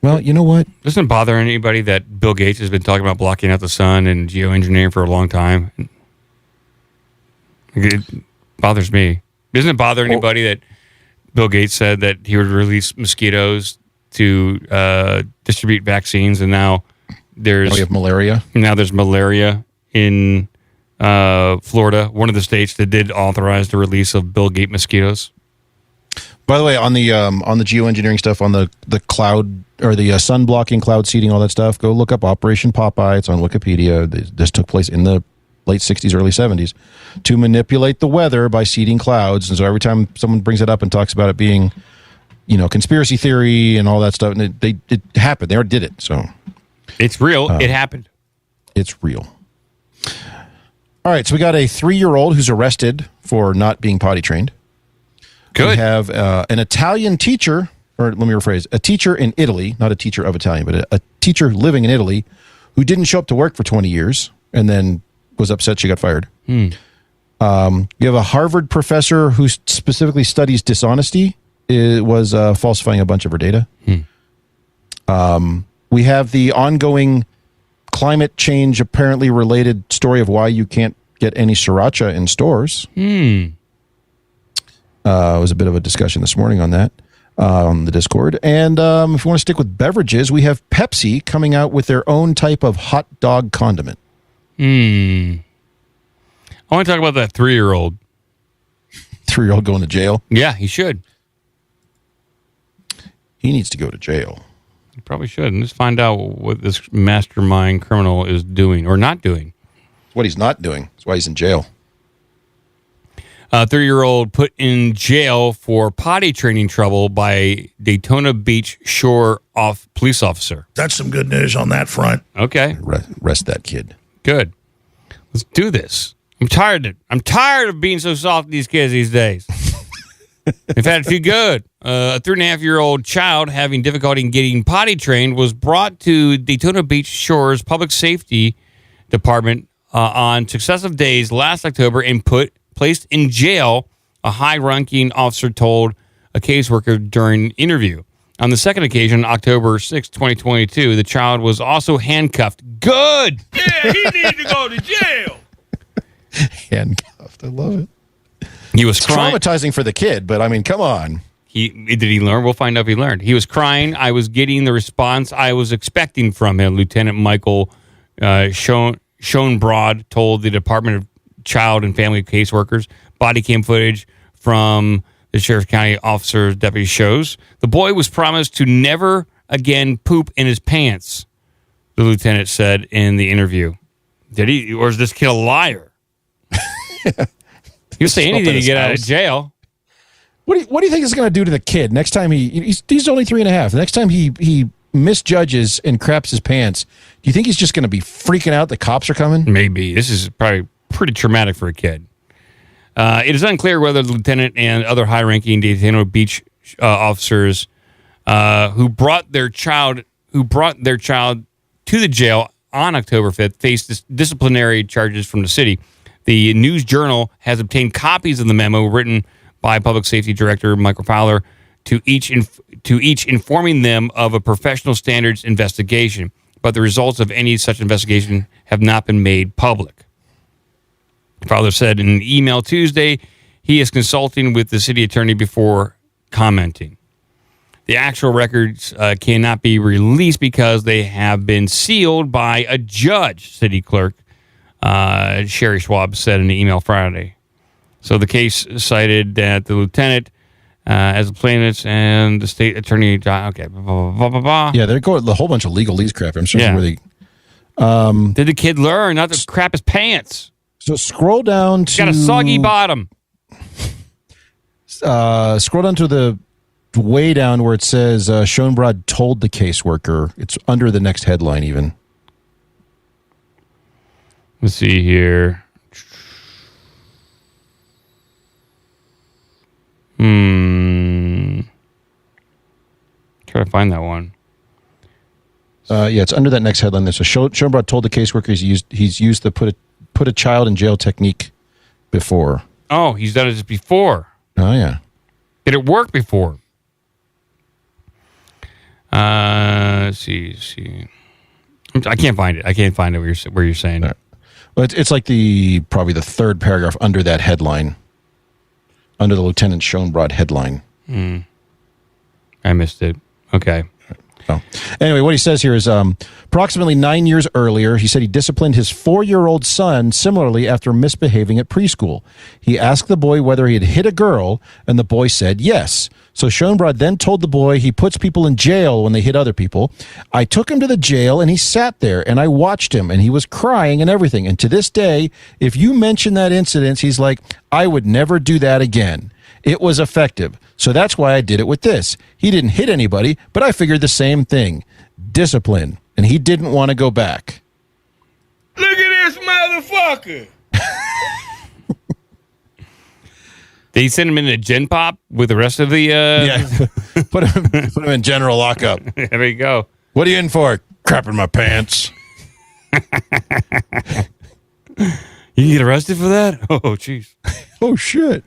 Well, you know what? Doesn't it bother anybody that Bill Gates has been talking about blocking out the sun and geoengineering for a long time? It bothers me. Doesn't it bother anybody that Bill Gates said that he would release mosquitoes to distribute vaccines, and now there's we have malaria. Now there's malaria in Florida, one of the states that did authorize the release of Bill Gates mosquitoes. By the way, on the geoengineering stuff, on the cloud or the sun blocking, cloud seeding, all that stuff, go look up Operation Popeye. It's on Wikipedia. This took place in the late 60s, early 70s, to manipulate the weather by seeding clouds. And so every time someone brings it up and talks about it being conspiracy theory and all that stuff. And it happened. They already did it. So it's real. It happened. It's real. All right. So we got a 3-year-old who's arrested for not being potty trained. Good. We have an Italian teacher, or let me rephrase, a teacher in Italy, not a teacher of Italian, but a teacher living in Italy who didn't show up to work for 20 years and then was upset she got fired. You have a Harvard professor who specifically studies dishonesty, was falsifying a bunch of her data. We have the ongoing climate change apparently related story of why you can't get any sriracha in stores. It was a bit of a discussion this morning on that on the Discord. And if you want to stick with beverages, we have Pepsi coming out with their own type of hot dog condiment. I want to talk about that 3-year-old. 3-year-old going to jail? Yeah, he should. He needs to go to jail. He probably should. And let's find out what this mastermind criminal is doing or not doing. What he's not doing. That's why he's in jail. 30-year-old put in jail for potty training trouble by Daytona Beach shore police officer. That's some good news on that front. Okay. Rest that kid. Good. Let's do this. I'm tired of being so soft with these kids these days. They've had it too good. A 3.5-year-old child having difficulty in getting potty trained was brought to Daytona Beach Shore's Public Safety Department on successive days last October and placed in jail, a high-ranking officer told a caseworker during an interview. On the second occasion, October 6, 2022, the child was also handcuffed. Good! Yeah, he needs to go to jail. Handcuffed. I love it. He was crying. Traumatizing for the kid, but I mean, come on. Did he learn? We'll find out if he learned. He was crying. I was getting the response I was expecting from him, Lieutenant Michael Schoenbrod told the Department of Child and Family Caseworkers. Body cam footage from the Sheriff County officer's deputy shows. The boy was promised to never again poop in his pants, the lieutenant said in the interview. Did he? Or is this kid a liar? He'll say anything to get out of jail. What do you think is going to do to the kid next time he's only 3.5? The next time he misjudges and craps his pants, do you think he's just going to be freaking out the cops are coming? Maybe. This is probably pretty traumatic for a kid. It is unclear whether the lieutenant and other high-ranking Daytona Beach officers who brought their child to the jail on October 5th faced disciplinary charges from the city. The News Journal has obtained copies of the memo written by Public Safety Director Michael Fowler to each informing them of a professional standards investigation, but the results of any such investigation have not been made public. Fowler said in an email Tuesday he is consulting with the city attorney before commenting. The actual records cannot be released because they have been sealed by a judge, city clerk Sherry Schwab said in an email Friday. So the case cited that the lieutenant as the plaintiffs and the state attorney. Okay, blah, blah, blah, blah, blah. Yeah, they're going a whole bunch of legalese crap. I'm sure where they. Did the kid learn not to crap his pants? So scroll down to. He's got a soggy bottom. Scroll down to the way down where it says Schoenbrod told the caseworker. It's under the next headline even. Let's see here. Try to find that one. Yeah, it's under that next headline. So Schoenbrod told the caseworker he's used the put a child in jail technique before. Oh, he's done it before. Oh yeah. Did it work before? Let's see. I can't find it. Where you're saying. Right. Well, it's like probably the third paragraph under that headline. Under the Lieutenant Schoenbrod headline. I missed it. Okay. Oh. Anyway, what he says here is approximately 9 years earlier, he said he disciplined his 4-year-old son similarly after misbehaving at preschool. He asked the boy whether he had hit a girl, and the boy said yes. So Schoenbrod then told the boy he puts people in jail when they hit other people. I took him to the jail, and he sat there, and I watched him, and he was crying and everything. And to this day, if you mention that incident, he's like, I would never do that again. It was effective. So that's why I did it with this. He didn't hit anybody, but I figured the same thing. Discipline. And he didn't want to go back. Look at this motherfucker. Did he send him in a Gen Pop with the rest of the... put him in general lockup. There you go. What are you in for? Crap in my pants. You get arrested for that? Oh, jeez. Oh, shit.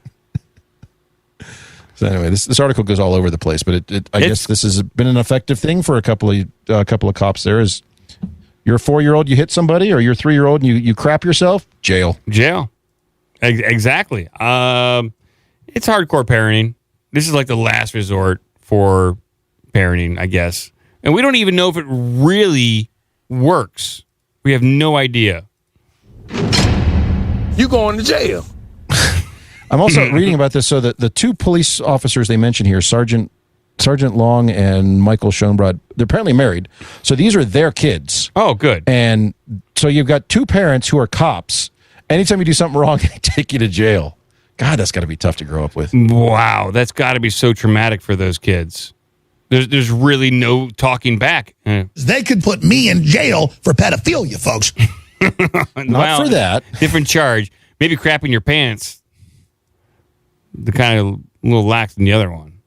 So anyway, this article goes all over the place, but I guess this has been an effective thing for a couple of cops there. Is you're a 4-year-old, you hit somebody, or you're a 3-year-old and you crap yourself? Jail. Exactly. It's hardcore parenting. This is like the last resort for parenting, I guess. And we don't even know if it really works. We have no idea. You going to jail. I'm also reading about this. So the two police officers they mention here, Sergeant Long and Michael Schoenbrod, they're apparently married. So these are their kids. Oh, good. And so you've got two parents who are cops. Anytime you do something wrong, they take you to jail. God, that's got to be tough to grow up with. Wow, that's got to be so traumatic for those kids. There's really no talking back. They could put me in jail for pedophilia, folks. Not for that. Different charge. Maybe crapping your pants. The kind of a little lax than the other one.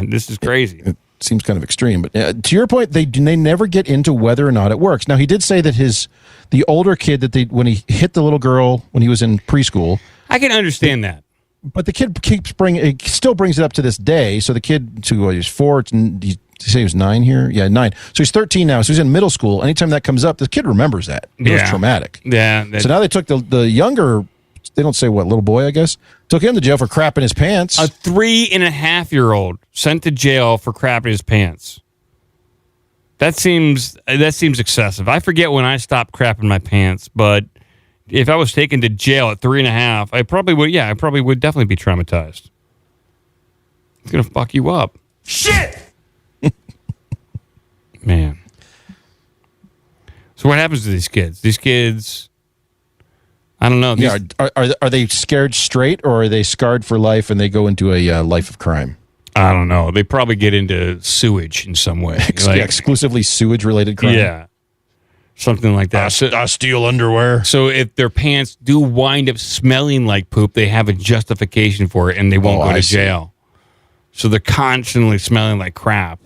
This is crazy. It seems kind of extreme. But to your point, they never get into whether or not it works. Now, he did say that the older kid that when he hit the little girl when he was in preschool. I can understand that. But the kid still brings it up to this day. So the kid, he's 4, did you say he was 9 here? Yeah, 9. So he's 13 now. So he's in middle school. Anytime that comes up, the kid remembers that. It was traumatic. Yeah. So now they took the younger, they don't say what, little boy, I guess, took him to jail for crapping his pants. A 3.5-year-old sent to jail for crapping his pants. That seems excessive. I forget when I stopped crapping my pants, but if I was taken to jail at 3.5, I probably would. Yeah, I probably would definitely be traumatized. It's gonna fuck you up. Shit. Man. So what happens to these kids? These kids, I don't know. Are they scared straight, or are they scarred for life and they go into a life of crime? I don't know. They probably get into sewage in some way. Exclusively sewage-related crime? Yeah. Something like that. I steal underwear. So if their pants do wind up smelling like poop, they have a justification for it, and they won't go to jail. So they're constantly smelling like crap.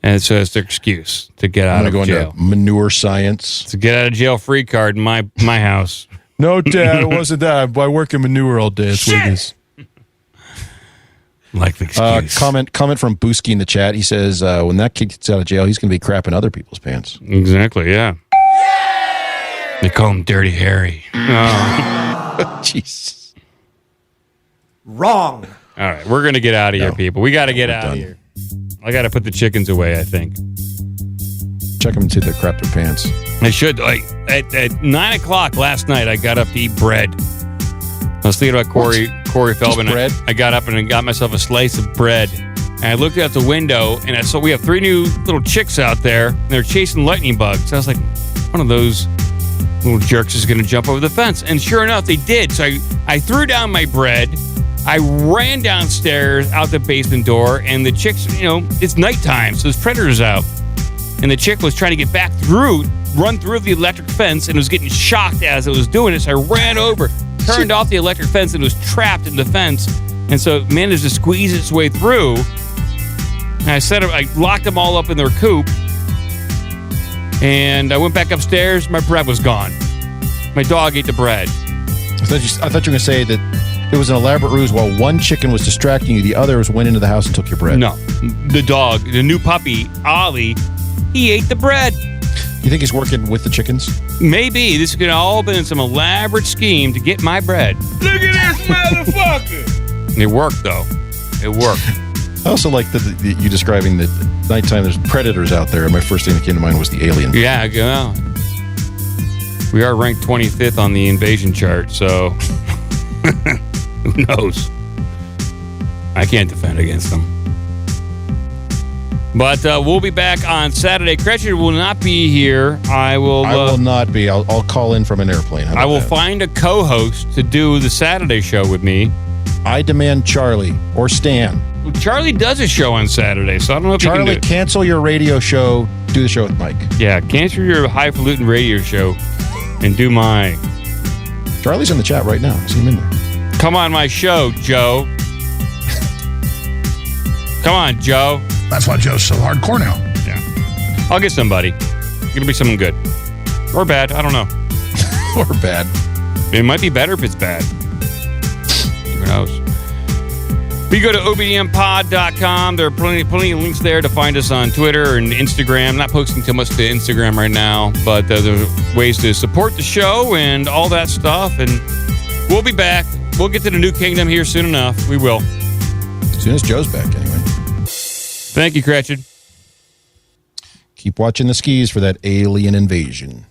And so it's their excuse to get out of jail. I'm going to go into manure science. To get out of jail free card in my house. No, Dad, it wasn't that. I work in manure all day. That's what it is. Like the excuse. Comment from Booski in the chat. He says, when that kid gets out of jail, he's going to be crapping other people's pants. Exactly, yeah. They call him Dirty Harry. Oh. Jeez. Wrong. All right, we're going to get out of here, people. We got to get out of here. I got to put the chickens away, I think. Check them and see if they crap their pants. I should. At 9 o'clock last night, I got up to eat bread. I was thinking about Corey Feldman. Bread? I got up and I got myself a slice of bread. And I looked out the window, and I saw we have 3 new little chicks out there, and they're chasing lightning bugs. I was like, one of those little jerks is going to jump over the fence. And sure enough, they did. So I threw down my bread. I ran downstairs out the basement door, and the chicks, it's nighttime, so there's predators out. And the chick was trying to get back run through the electric fence, and was getting shocked as it was doing it. So I ran over, turned off the electric fence, and was trapped in the fence. And so it managed to squeeze its way through. And I locked them all up in their coop. And I went back upstairs. My bread was gone. My dog ate the bread. I thought you were going to say that it was an elaborate ruse. While one chicken was distracting you, the other went into the house and took your bread. No. The dog, the new puppy, Ollie, he ate the bread. You think he's working with the chickens? Maybe. This could have all been some elaborate scheme to get my bread. Look at this motherfucker. It worked, though. It worked. I also like you describing that nighttime there's predators out there. And my first thing that came to mind was the alien. Yeah, well, we are ranked 25th on the invasion chart, so who knows? I can't defend against them. But we'll be back on Saturday. Kretschmer will not be here. I will not be. I'll call in from an airplane. I will find a co-host to do the Saturday show with me. I demand Charlie or Stan. Charlie does a show on Saturday, so I don't know if you Charlie, can do it. cancel your radio show. Do the show with Mike. Yeah, cancel your highfalutin radio show and do my. Charlie's in the chat right now. I see him in there. Come on my show, Joe. Come on, Joe. That's why Joe's so hardcore now. Yeah. I'll get somebody. It'll be someone good. Or bad. I don't know. Or bad. It might be better if it's bad. Who knows? But you go to obdmpod.com. There are plenty of links there to find us on Twitter and Instagram. Not posting too much to Instagram right now, but there's ways to support the show and all that stuff. And we'll be back. We'll get to the New Kingdom here soon enough. We will. As soon as Joe's back, anyway. Thank you, Cratchit. Keep watching the skis for that alien invasion.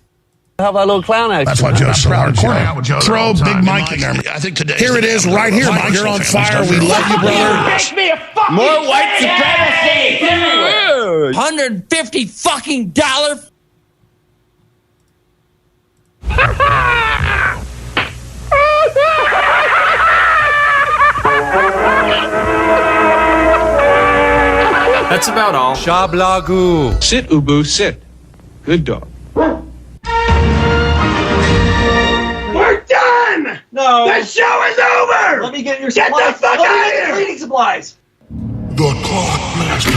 How about a little clown action? That's why Joe's so hardcore. Throw Big Mike in there. I think today. Here it is, right here, Mike. You're on fire. We love you, brother. Make me a fucking More white supremacy everywhere. $150 fucking dollar. That's about all. Shablagu. Sit, Ubu, sit. Good dog. We're done! No. The show is over! Let me get your Get supplies. the fuck Let me out of get here! cleaning supplies. The Clock Master.